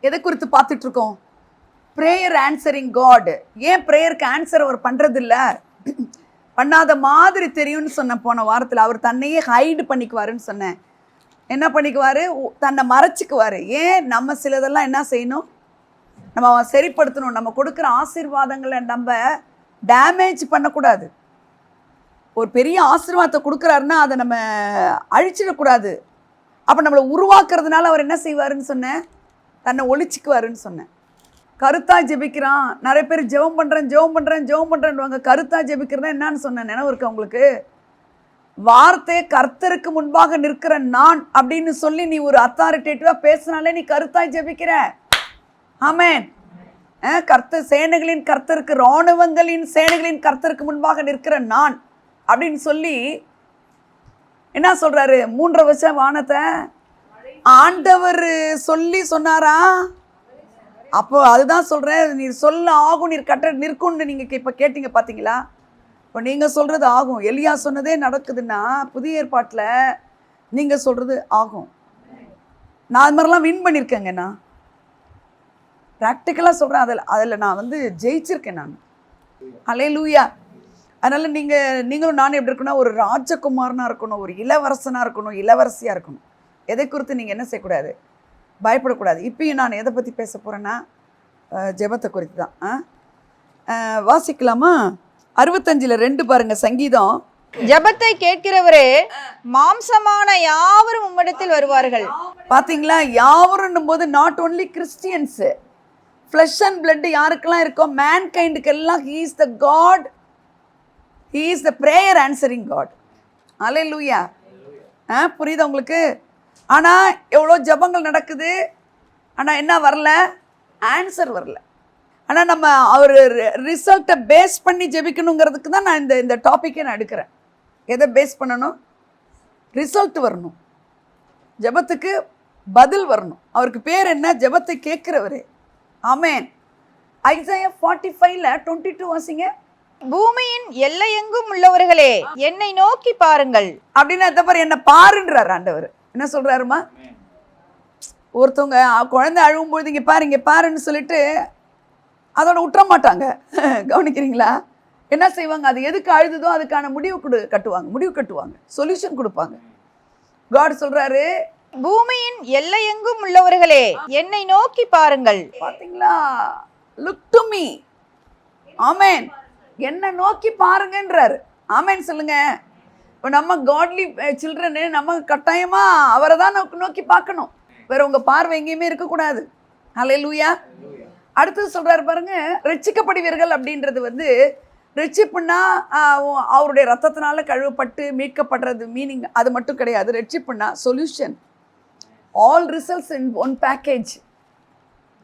எதை குறித்து பார்த்துட்டு இருக்கோம்? Prayer answering God. ஏன் ப்ரேயருக்கு ஆன்சர் அவர் பண்ணுறதில்ல? பண்ணாத மாதிரி தெரியும்னு சொன்னேன் போன வாரத்தில். அவர் தன்னையே ஹைடு பண்ணிக்குவாருன்னு சொன்னேன். என்ன பண்ணிக்குவார்? தன்னை மறைச்சிக்குவார். ஏன்? நம்ம சிலதெல்லாம் என்ன செய்யணும்? நம்ம சரிப்படுத்தணும். நம்ம கொடுக்குற ஆசீர்வாதங்களை நம்ம டேமேஜ் பண்ணக்கூடாது. ஒரு பெரிய ஆசீர்வாதத்தை கொடுக்குறாருன்னா அதை நம்ம அழிச்சிடக்கூடாது. அப்போ நம்மளை உருவாக்குறதுனால அவர் என்ன செய்வாருன்னு சொன்னேன்? தன்னை ஒழிச்சிக்குவாருன்னு சொன்னேன். கருத்தாக ஜெபிக்கிறான். நிறைய பேர் ஜெபம் பண்ணுறேன்வாங்க. கருத்தாக ஜெபிக்கிறதா என்னன்னு சொன்னேன்? நினைவு இருக்கு உங்களுக்கு? வார்த்தையை கர்த்தருக்கு முன்பாக நிற்கிற நான் அப்படின்னு சொல்லி நீ ஒரு அத்தாரிட்டேட்டிவாக பேசினாலே நீ கருத்தாய் ஜெபிக்கிற. ஆமென். கர்த்தர் சேனைகளின் கர்த்தருக்கு, இராணுவங்களின் சேனைகளின் கர்த்தருக்கு முன்பாக நிற்கிற நான் அப்படின்னு சொல்லி என்ன சொல்றாரு? 3 வருஷம் வானத்தை ஆண்டவர் சொல்லி சொன்னாரா? அப்போ அதுதான் சொல்றேன், நீர் சொல்ல ஆகும், நீர் கட்ட நிற்கும்னு நீங்க இப்ப கேட்டீங்க பாத்தீங்களா? இப்போ நீங்க சொல்றது ஆகும். எலியா சொன்னதே நடக்குதுன்னா புதிய ஏற்பாட்டில் நீங்க சொல்றது ஆகும். நான் அது மாதிரிலாம் வின் பண்ணியிருக்கேங்க. நான் ப்ராக்டிக்கலாக சொல்கிறேன். அதில் நான் வந்து ஜெயிச்சிருக்கேன் நான். அல்லேலூயா. அதனால் நீங்களும் நானும் எப்படி இருக்கணும்? ஒரு ராஜகுமாரனாக இருக்கணும், ஒரு இளவரசனாக இருக்கணும், இளவரசியாக இருக்கணும். எதை குறித்து நீங்கள் என்ன செய்யக்கூடாது? பயப்படக்கூடாது. இப்பயும் நான் எதை பற்றி பேச போகிறேன்னா ஜெபத்தை குறித்து தான். வாசிக்கலாமா? 65:2 பாருங்க. சங்கீதம். ஜெபத்தை கேட்கிறவரே, மாம்சமான யாவரும் உம்மிடத்தில் வருவார்கள். பார்த்தீங்களா? யாவரும் போது not only Christians, flesh and blood யாருக்கெல்லாம் இருக்கோ, மேன் கைண்டுக்கு எல்லாம் he is the God, he is the prayer answering God. Alleluia. புரியுதா உங்களுக்கு? ஆனால் எவ்வளோ ஜபங்கள் நடக்குது, ஆனால் என்ன வரல? ஆன்சர் வரல. ஆனால் நம்ம அவர் ரிசல்ட்டை பேஸ் பண்ணி ஜெபிக்கணுங்கிறதுக்கு தான் நான் இந்த டாப்பிக்கை நான் எடுக்கிறேன். எதை பேஸ் பண்ணணும்? ரிசல்ட் வரணும், ஜெபத்துக்கு பதில் வரணும். அவருக்கு பேர் என்ன? ஜெபத்தை கேட்கிறவரே. ஆமென். ஐசாயா 45:22 வாசிங்க. பூமியின் எல்லையெங்கும் உள்ளவர்களே, என்னை நோக்கி பாருங்கள். அப்படின்னா தப்பர், என்ன பாருன்றார் ஆண்டவர். என்ன சொல்றாருமா? ஒருத்தவங்க குழந்தை அழுவும்பொழுது இங்கே பாருன்னு சொல்லிட்டு அதோட விட்டுற மாட்டாங்க. கவனிக்கிறீங்களா? என்ன செய்வாங்க? அது எதுக்கு அழுதுதோ அதுக்கான முடிவு கட்டுவாங்க, சொல்யூஷன் கொடுப்பாங்க. காட் சொல்றாரு, பூமியின் எல்லையெங்கும் உள்ளவர்களே, என்னை நோக்கி பாருங்கள். பாத்தீங்களா? Look to me. ஆமென். என்ன நோக்கி பாருங்கன்றாரு. ஆமென் சொல்லுங்க. இப்போ நம்ம காட்லி சில்ட்ரனு நம்ம கட்டாயமா அவரை தான் நோக்கி பார்க்கணும். வேற உங்க பார்வை எங்கேயுமே இருக்கக்கூடாது. அல்லேலூயா. அடுத்தது சொல்றாரு பாருங்க, ரட்சிக்கப்படுவீர்கள் அப்படின்றது வந்து ரட்சிப்புன்னா அவருடைய ரத்தத்தினால கழுவப்பட்டு மீட்கப்படுறது மீனிங் அது மட்டும் கிடையாது. ரட்சிப்புன்னா solution, all results in one package.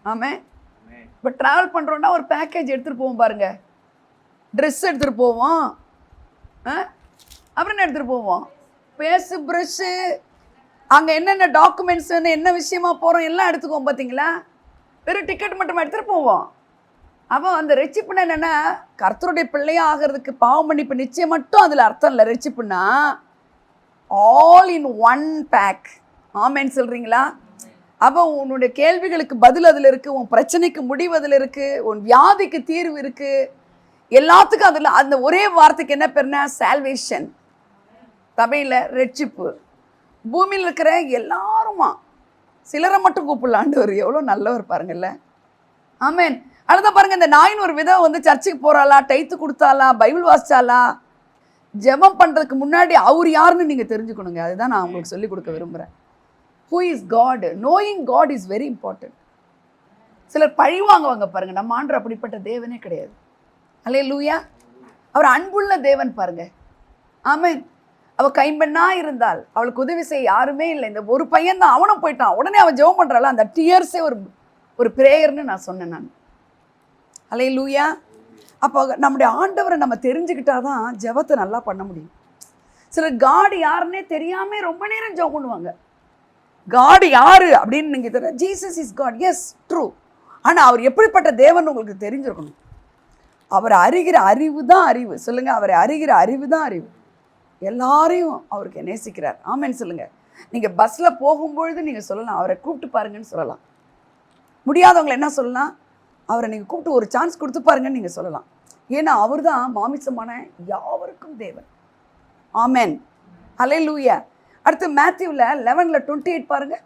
ஆமாம். இப்போ ட்ராவல் பண்ணுறோன்னா ஒரு பேக்கேஜ் எடுத்துகிட்டு போவோம் பாருங்க. ட்ரெஸ் எடுத்துகிட்டு போவோம், அப்புறம் என்ன எடுத்துகிட்டு போவோம்? பேஸு, ப்ரஷ்ஷு, அங்கே என்னென்ன டாக்குமெண்ட்ஸ் என்ன விஷயமா போகிறோம் எல்லாம் எடுத்துக்குவோம். பார்த்தீங்களா? வெறும் டிக்கெட் மட்டும் எடுத்துகிட்டு போவோம். அப்போ அந்த ரட்சிப்புன்னா என்னென்னா, கர்த்தருடைய பிள்ளையாக ஆகிறதுக்கு பாவ மன்னிப்பு நிச்சயம் மட்டும் அதில் அர்த்தம் இல்லை. ரட்சிப்புன்னா ஆல் இன் ஒன் பேக். ஆமேன்னு சொல்கிறீங்களா? அப்போ உன்னுடைய கேள்விகளுக்கு பதில் அதில் இருக்குது, உன் பிரச்சனைக்கு முடிவு அதில் இருக்குது, உன் வியாதிக்கு தீர்வு இருக்குது, எல்லாத்துக்கும் அதில். அந்த ஒரே வார்த்தைக்கு என்ன பேருனா சால்வேஷன். தமிழில் ரட்சிப்பு. பூமியில் இருக்கிற எல்லாருமா, சிலரை மட்டும் கூப்பிடலான்னு ஒரு எவ்வளோ நல்லவர் பாருங்கள்ல. ஆமேன். அதுதான் பாருங்கள், இந்த நாயின் ஒரு விதம் வந்து சர்ச்சுக்கு போகிறாளா, டைத்து கொடுத்தாளா, பைபிள் வாசிச்சாலா, ஜெபம் பண்ணுறதுக்கு முன்னாடி அவர் யாருன்னு நீங்கள் தெரிஞ்சுக்கணுங்க. அதுதான் நான் உங்களுக்கு சொல்லிக் கொடுக்க விரும்புகிறேன். Who is God? Knowing God is very important. சிலர் பழி வாங்குவாங்க பாருங்கள். நம்ம ஆண்டவர் அப்படிப்பட்ட தேவனே கிடையாது. அல்லேலூயா. அவர் அன்புள்ள தேவன் பாருங்க. ஆமென். அவள் கைம்பெண்ணாக இருந்தால் அவளுக்கு உதவி செய்ய யாருமே இல்லை. இந்த ஒரு பையன் தான், அவனும் போயிட்டான். உடனே அவன் ஜெபம் பண்ணுறாள். அந்த டியர்ஸே ஒரு ப்ரேயர்னு நான் சொன்னேன் நான். அல்லேலூயா. அப்போ நம்முடைய ஆண்டவரை நம்ம தெரிஞ்சுக்கிட்டாதான் ஜெபத்தை நல்லா பண்ண முடியும். சிலர் காட் யாருன்னே தெரியாமல் ரொம்ப நேரம் ஜெபம் பண்ணுவாங்க. காட் யாரு அப்படின்னு நீங்கள் தெரியல. Jesus is God, yes true. ஆனால் அவர் எப்படிப்பட்ட தேவன் உங்களுக்கு தெரிஞ்சிருக்கணும். அவரை அறிகிற அறிவு தான் அறிவு. சொல்லுங்க, அவரை அறிகிற அறிவு தான் அறிவு. எல்லாரையும் அவருக்கு நேசிக்கிறார். ஆமேன்னு சொல்லுங்க. நீங்கள் பஸ்ஸில் போகும்பொழுது நீங்கள் சொல்லலாம், அவரை கூப்பிட்டு பாருங்கன்னு சொல்லலாம். முடியாதவங்களை என்ன சொல்லலாம், அவரை நீங்கள் கூப்பிட்டு ஒரு சான்ஸ் கொடுத்து பாருங்கன்னு நீங்கள் சொல்லலாம். ஏன்னா அவர் தான் மாமிசமான யாவருக்கும் தேவன். ஆமென், ஹல்லேலூயா. அடுத்து மேத்யூவில் 11:28 பாருங்க.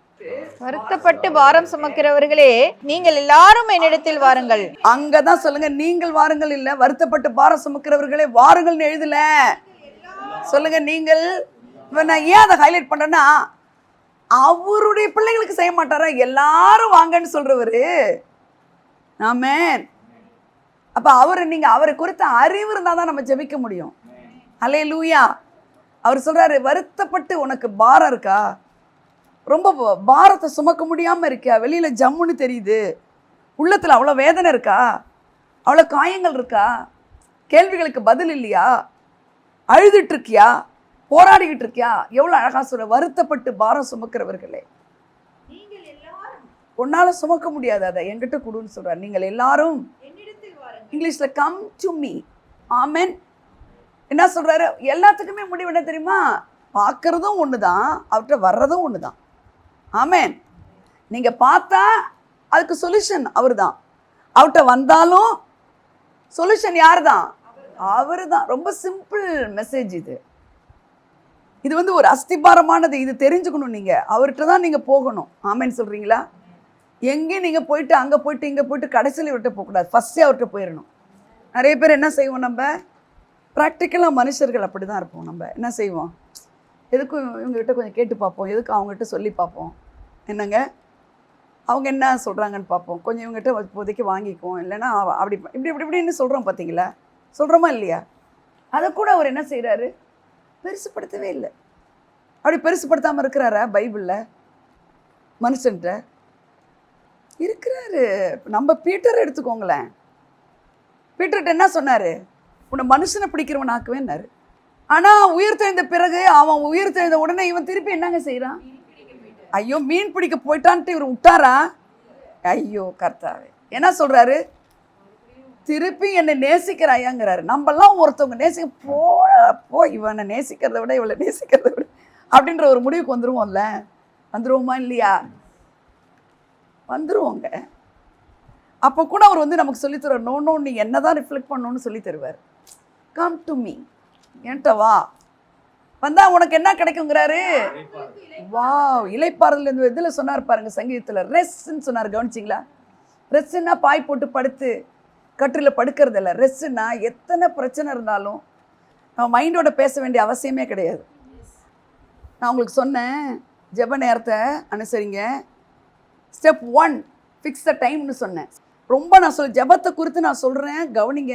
வருத்தப்பட்டு பாரம் சுமக்கிறவர்களே நீங்கள் எல்லாரும் என்னிடத்தில் வாருங்கள். அங்கதான் சொல்லுங்க, நீங்கள் வாருங்கள் இல்ல, வருத்தப்பட்டு பாரம் சுமக்கிறவர்களே வாருங்கள்னு எழுதல. சொல்லுங்க நீங்கள். நான் ஏன் அதை ஹைலைட் பண்றேன்னா, அவருடைய பிள்ளைகளுக்கு செய்ய மாட்டாரா, எல்லாரும் வாங்கன்னு சொல்றவரு. ஆமென். அப்ப அவரை குறித்த அறிவு இருந்தா தான் நம்ம ஜெபிக்க முடியும். ஹல்லேலூயா. அவர் சொல்றாரு, வருத்தப்பட்டு உனக்கு பாரம் இருக்கா, ரொம்ப பாரத்தை சுமக்க முடியாம இருக்கியா, வெளியில ஜம்முன்னு தெரியுது, உள்ளத்துல அவ்வளோ வேதனை இருக்கா, அவ்வளோ காயங்கள் இருக்கா, கேள்விகளுக்கு பதில் இல்லையா, அழுதுட்டு இருக்கியா, போராடிக்கிட்டு இருக்கியா, எவ்வளோ அழகா சொல்ற, வருத்தப்பட்டு பாரம் சுமக்கிறவர்களே உன்னால சுமக்க முடியாது, அதை என்கிட்ட கொடுன்னு சொல்றாரு. நீங்கள் எல்லாரும் இங்கிலீஷ்ல கம் டு மீ. ஆமென். என்ன சொல்றாரு, எல்லாத்துக்குமே முடிவு என்ன தெரியுமா, பார்க்கறதும் ஒண்ணுதான், அவர்கிட்ட வர்றதும் ஒண்ணுதான். ஆமென். நீங்க பார்த்தா அதுக்கு சொல்யூஷன் அவர் தான், அவர்கிட்ட வந்தாலும் சொல்யூஷன் யார் தான், அவரு தான். ரொம்ப சிம்பிள் மெசேஜ் இது. இது வந்து ஒரு அஸ்திபாரமானது, இது தெரிஞ்சுக்கணும். நீங்க அவர்கிட்ட தான் நீங்க போகணும். ஆமென் சொல்றீங்களா? எங்கேயும் நீங்க போயிட்டு அங்க போயிட்டு இங்க போயிட்டு கடைசியில் இவர்கிட்ட போகக்கூடாது, ஃபர்ஸ்டே அவர்கிட்ட போயிடணும். நிறைய பேர் என்ன செய்வோம், நம்ம ப்ராக்டிக்கலாக மனுஷர்கள் அப்படி தான் இருப்போம். நம்ம என்ன செய்வோம், எதுக்கும் இவங்ககிட்ட கொஞ்சம் கேட்டு பார்ப்போம், எதுக்கு அவங்ககிட்ட சொல்லி பார்ப்போம், என்னங்க அவங்க என்ன சொல்கிறாங்கன்னு பார்ப்போம், கொஞ்சம் இவங்ககிட்ட இப்போதைக்கு வாங்கிக்குவோம், இல்லைன்னா அப்படி இப்படி இப்படி இப்படின்னு சொல்கிறோம். பார்த்தீங்களா, சொல்கிறோமா இல்லையா? அதை கூட அவர் என்ன செய்கிறாரு, பெருசுப்படுத்தவே இல்லை. அப்படி பெருசுப்படுத்தாமல் இருக்கிறாரா பைபிளில் மனுஷன்கிட்ட இருக்கிறாரு. நம்ம பீட்டர் எடுத்துக்கோங்களேன். பீட்டர்கிட்ட என்ன சொன்னார், உன்னை மனுஷனை பிடிக்கிறவன் ஆக்குவேன்னாரு. ஆனால் உயிர் தெழுந்த பிறகு, அவன் உயிர் தெழுந்த உடனே இவன் திருப்பி என்னங்க செய்கிறான், ஐயோ மீன் பிடிக்க போயிட்டான்ட்டு இவர் விட்டாரா? ஐயோ கர்த்தாவே, என்ன சொல்கிறாரு, திருப்பி என்னை நேசிக்கிறாயாங்கிறாரு. நம்மெல்லாம் ஒருத்தவங்க போ இவனை நேசிக்கிறத விட இவளை நேசிக்கிறத விட அப்படின்ற ஒரு முடிவுக்கு வந்துருவோம்ல. வந்துருவோமா இல்லையா? வந்துருவோங்க. அப்போ கூட அவர் வந்து நமக்கு சொல்லி தருவார், நோ நீ என்னதான் ரிஃப்ளெக்ட் பண்ணணும்னு சொல்லி தருவார். கம் டு மீ, என்கிட்ட வா, வந்தா உனக்கு என்ன கிடைக்குங்கிறாரு. வா, இலைப்பாறுதல் இந்த இதில் சொன்னார் பாருங்க, சங்கீதத்தில் ரெஸ்ன்னு சொன்னார். கவனிச்சிங்களா? ரெஸ்ன்னா பாய் போட்டு படுத்து கட்டில் படுக்கிறது இல்லை. ரெஸ்ன்னா எத்தனை பிரச்சனை இருந்தாலும் நம்ம மைண்டோட பேச வேண்டிய அவசியமே கிடையாது. நான் உங்களுக்கு சொன்னேன், ஜெப நேரத்தை அனுசரிங்க. ஸ்டெப் 1 ஃபிக்ஸ் த டைம்னு சொன்னேன். ரொம்ப நான் ஜெபத்தை குறித்து நான் சொல்கிறேன், கவனிங்க.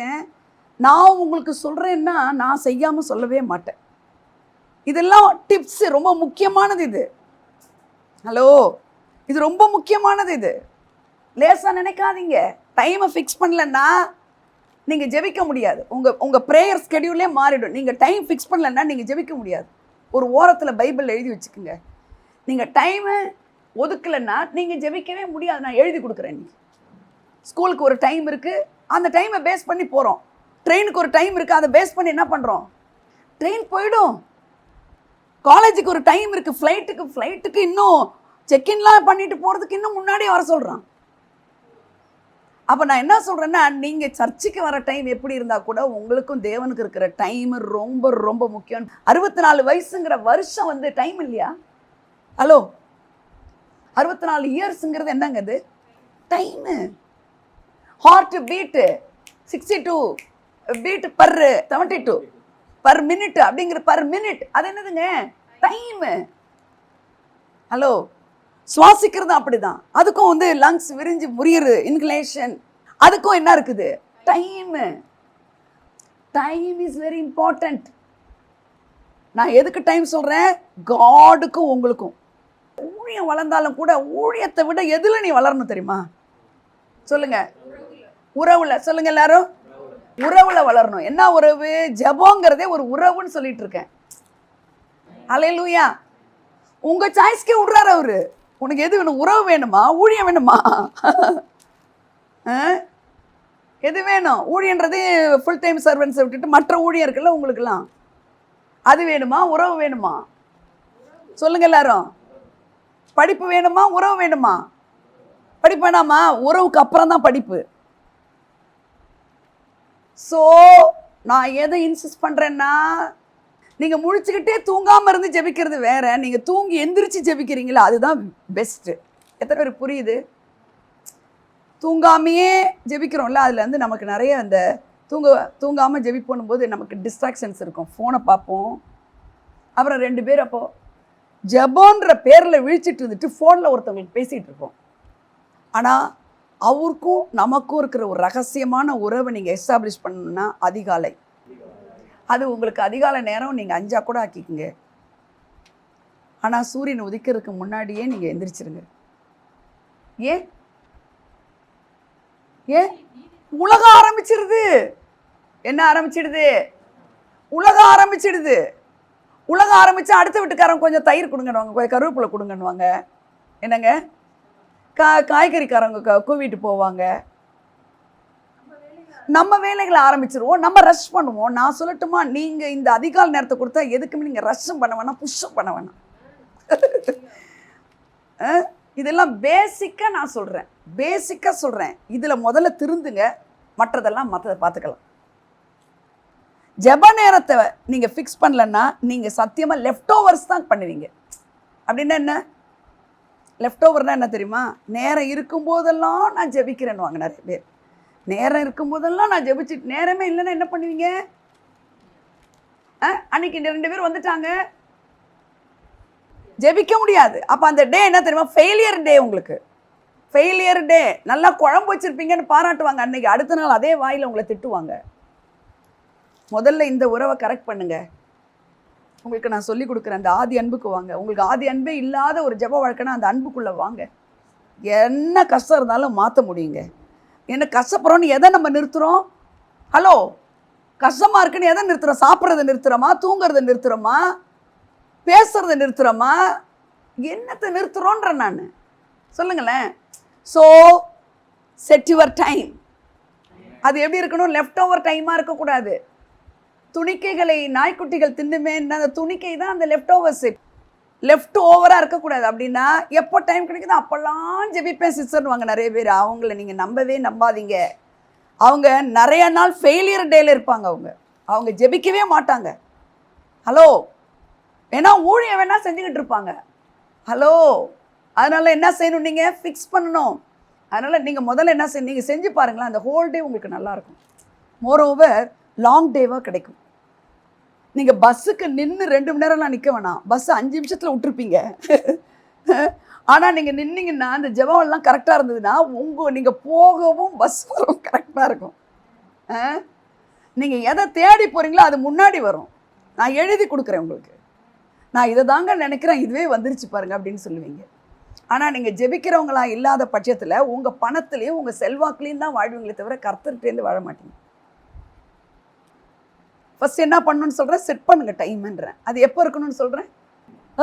நான் உங்களுக்கு சொல்கிறேன்னா நான் செய்யாமல் சொல்லவே மாட்டேன். இதெல்லாம் டிப்ஸ், ரொம்ப முக்கியமானது இது. ஹலோ, இது ரொம்ப முக்கியமானது. இது லேசாக நினைக்காதீங்க. டைமை ஃபிக்ஸ் பண்ணலன்னா நீங்கள் ஜெபிக்க முடியாது. உங்கள் ப்ரேயர் ஸ்கெடியூலே மாறிடும். நீங்கள் டைம் ஃபிக்ஸ் பண்ணலன்னா நீங்கள் ஜெபிக்க முடியாது. ஒரு ஓரத்தில் பைபிள் எழுதி வச்சுக்கோங்க. நீங்கள் டைமை ஒதுக்கலைன்னா நீங்கள் ஜெபிக்கவே முடியாது. நான் எழுதி கொடுக்குறேன். நீங்கள் ஸ்கூலுக்கு ஒரு டைம் இருக்குது, அந்த டைமை பேஸ் பண்ணி போகிறோம். ட்ரெயினுக்கு ஒரு டைம் இருக்குது, அதை பேஸ் பண்ணி என்ன பண்ணுறோம், ட்ரெயின் போயிடும். காலேஜுக்கு ஒரு டைம் இருக்குது, ஃப்ளைட்டுக்கு இன்னும் செக்இன்லாம் பண்ணிட்டு போகிறதுக்கு இன்னும் முன்னாடியே வர சொல்கிறான். அப்போ நான் என்ன சொல்கிறேன்னா, நீங்கள் சர்ச்சுக்கு வர டைம் எப்படி இருந்தால் கூட உங்களுக்கும் தேவனுக்கு இருக்கிற டைம் ரொம்ப ரொம்ப முக்கியம். 64 வயசுங்கிற வருஷம் வந்து டைம் இல்லையா? ஹலோ, 64 இயர்ஸுங்கிறது என்னங்க அது? Time. Heart beat 62 beat per 72 per minute அப்படிங்கிற பர் மினிட், அது என்னதுங்க? டைமு. ஹலோ, சுவாசிக்கிறது அப்படிதான். அதுக்கும் வந்து லங்ஸ் விரிஞ்சு முறியுது, இன்ஹலேஷன், அதுக்கும் என்ன இருக்குது? Time. Time is very important. நான் எதுக்கு டைம் சொல்கிறேன்? காடுக்கும் உங்களுக்கும். ஊழியம் வளர்ந்தாலும் கூட ஊழியத்தை விட எதில் நீ வளரணும் தெரியுமா? சொல்லுங்க. உறவுல. சொல்லுங்க எல்லாரும். உறவுல வளரணும். என்ன உறவு? ஜெபங்கிறதே ஒரு உறவுன்னு சொல்லிட்டு இருக்கேன். ஹல்லேலூயா. உங்க சாய்ஸ்க்கே விடுறாரு அவரு. உனக்கு எது வேணும்? உறவு வேணுமா, ஊழியம் வேணுமா? எது வேணும்? ஊழியன்றது ஃபுல் டைம் சர்வன்ஸை விட்டுட்டு மற்ற ஊழியம் இருக்குல்ல உங்களுக்குலாம், அது வேணுமா, உறவு வேணுமா? சொல்லுங்க எல்லாரும். படிப்பு வேணுமா, உறவு வேணுமா? படிப்பேனாமா? உறவுக்கு அப்புறம் தான் படிப்பு. ஸோ நான் எதை இன்சிஸ்ட் பண்ணுறேன்னா, நீங்கள் முழிச்சுக்கிட்டே தூங்காமல் இருந்து ஜெபிக்கிறது வேற, நீங்கள் தூங்கி எந்திரிச்சு ஜெபிக்கிறீங்களா அதுதான் பெஸ்ட்டு. எத்தனை பேர் புரியுது? தூங்காமையே ஜெபிக்கிறோம்ல, அதில் வந்து நமக்கு நிறைய அந்த தூங்காமல் ஜெபிப்போம் போது நமக்கு டிஸ்ட்ராக்ஷன்ஸ் இருக்கும். ஃபோனை பார்ப்போம், அப்புறம் 2 பேர் அப்போது ஜெபோன்ற பேரில் விழிச்சிட்டு இருந்துட்டு ஃபோனில் ஒருத்தவங்களுக்கு பேசிகிட்டு இருப்போம். ஆனால் அவருக்கும் நமக்கும் இருக்கிற ஒரு ரகசியமான உறவை நீங்கள் எஸ்டாப்ளிஷ் பண்ணணும்னா அதிகாலை. அது உங்களுக்கு அதிகாலை நேரம் நீங்கள் 5 கூட ஆக்கிக்குங்க. ஆனால் சூரியன் உதிக்கிறதுக்கு முன்னாடியே நீங்கள் எந்திரிச்சிருங்க. ஏன் ஏன்? உலகம் ஆரம்பிச்சிடுது. என்ன ஆரம்பிச்சிடுது? உலகம் ஆரம்பிச்சிடுது. உலகம் ஆரம்பித்தா அடுத்த வீட்டுக்காரங்க கொஞ்சம் தயிர் கொடுங்கன்னுவாங்க, கொஞ்சம் கருவேப்பிலை கொடுங்கன்னுவாங்க. என்னங்க, காய்கறிக்காரங்க கூவிட்டு போவாங்க. நம்ம வேலைகளை ஆரம்பிச்சிருவோம், நம்ம ரஷ் பண்ணுவோம். நான் சொல்லட்டுமா, நீங்கள் இந்த அதிகால நேரத்தை கொடுத்தா எதுக்குமே நீங்கள் ரஷ்ஷும் பண்ண வேணாம், புஷ்ஷும் பண்ண வேணாம். இதெல்லாம் பேசிக்காக நான் சொல்கிறேன், பேசிக்காக சொல்கிறேன். இதில் முதல்ல திருந்துங்க, மற்றதெல்லாம் மற்றதை பார்த்துக்கலாம். ஜெப நேரத்தை நீங்கள் ஃபிக்ஸ் பண்ணலன்னா நீங்கள் சத்தியமாக லெஃப்ட் ஓவர்ஸ் தான் பண்ணுவீங்க. அப்படின்னா என்ன? லெஃப்ட் ஓவர்னால் என்ன தெரியுமா? நேரம் இருக்கும்போதெல்லாம் நான் ஜெபிக்கிறேன்னு வாங்க நிறைய பேர். நேரம் இருக்கும்போதெல்லாம் நான் ஜெபிச்சுட்டு, நேரமே இல்லைன்னா என்ன பண்ணுவீங்க? அன்னைக்கு 2 பேர் வந்துட்டாங்க, ஜெபிக்க முடியாது. அப்போ அந்த டே என்ன தெரியுமா? ஃபெயிலியர் டே. உங்களுக்கு ஃபெயிலியர் டே. நல்லா குழம்பு வச்சுருப்பீங்கன்னு பாராட்டுவாங்க, அன்னைக்கு அடுத்த நாள் அதே வாயில் உங்களை திட்டுவாங்க. முதல்ல இந்த உறவை கரெக்ட் பண்ணுங்க. உங்களுக்கு நான் சொல்லி கொடுக்குறேன், அந்த ஆதி அன்புக்கு வாங்க. உங்களுக்கு ஆதி அன்பே இல்லாத ஒரு ஜெப வாழ்க்கைனா அந்த அன்புக்குள்ளே வாங்க. என்ன கஷ்டம் இருந்தாலும் மாற்ற முடியுங்க. என்ன கஷ்டப்படுறோன்னு எதை நம்ம நிறுத்துகிறோம்? ஹலோ, கஷ்டமாக இருக்குன்னு எதை நிறுத்துகிறோம்? சாப்பிட்றத நிறுத்துகிறோமா? தூங்குறத நிறுத்துகிறோமா? பேசுகிறத நிறுத்துகிறோமா? என்னத்தை நிறுத்துகிறோன்ற நான் சொல்லுங்களேன். So set your time. அது எப்படி இருக்கணும்? லெஃப்ட் ஓவர் டைமாக இருக்கக்கூடாது. துணிக்கைகளை நாய்க்குட்டிகள் தின்னுமே, அந்த துணிக்கை தான் அந்த லெஃப்ட் ஓவர் செட். லெஃப்ட் ஓவராக இருக்கக்கூடாது. அப்படின்னா எப்போ டைம் கிடைக்குதோ அப்போல்லாம் ஜெபிப்பேன் சிஸ்டர்னுவாங்க நிறைய பேர். அவங்கள நீங்கள் நம்பவே நம்பாதீங்க. அவங்க நிறைய நாள் ஃபெயிலியர் டேல இருப்பாங்க. அவங்க ஜெபிக்கவே மாட்டாங்க. ஹலோ, ஏன்னா ஊழியம் வேணா செஞ்சுக்கிட்டு இருப்பாங்க. ஹலோ, அதனால என்ன செய்யணும்? நீங்கள் ஃபிக்ஸ் பண்ணணும். அதனால் நீங்கள் முதல்ல என்ன செய்யணும்? நீங்கள் செஞ்சு பாருங்களேன், அந்த ஹோல் டே உங்களுக்கு நல்லாயிருக்கும். மோரோவர் லாங் டேவாக கிடைக்கும். நீங்கள் பஸ்ஸுக்கு நின்று 2 மணி நேரம்லாம் நிற்க வேணாம், பஸ்ஸு 5 நிமிஷத்தில் விட்டுருப்பீங்க. ஆனால் நீங்கள் நின்னீங்கன்னா அந்த ஜெபம்லாம் கரெக்டாக இருந்ததுன்னா நீங்கள் போகவும் பஸ் வரவும் கரெக்டாக இருக்கும். நீங்கள் எதை தேடி போகிறீங்களோ அது முன்னாடி வரும். நான் எழுதி கொடுக்குறேன் உங்களுக்கு, நான் இதை தாங்க நினைக்கிறேன், இதுவே வந்துருச்சு பாருங்க அப்படின்னு சொல்லுவீங்க. ஆனால் நீங்கள் ஜெபிக்கிறவங்களா இல்லாத பட்சத்தில் உங்கள் பணத்துலேயும் உங்கள் செல்வாக்குலேயும் தான் வாழ்வீங்களே தவிர கர்த்தர்கிட்டேருந்து வாழ மாட்டீங்க. ஃபஸ்ட் என்ன பண்ணணும்னு சொல்கிறேன்? செட் பண்ணுங்க டைம்ன்றேன். அது எப்போ இருக்கணும்னு சொல்கிறேன்?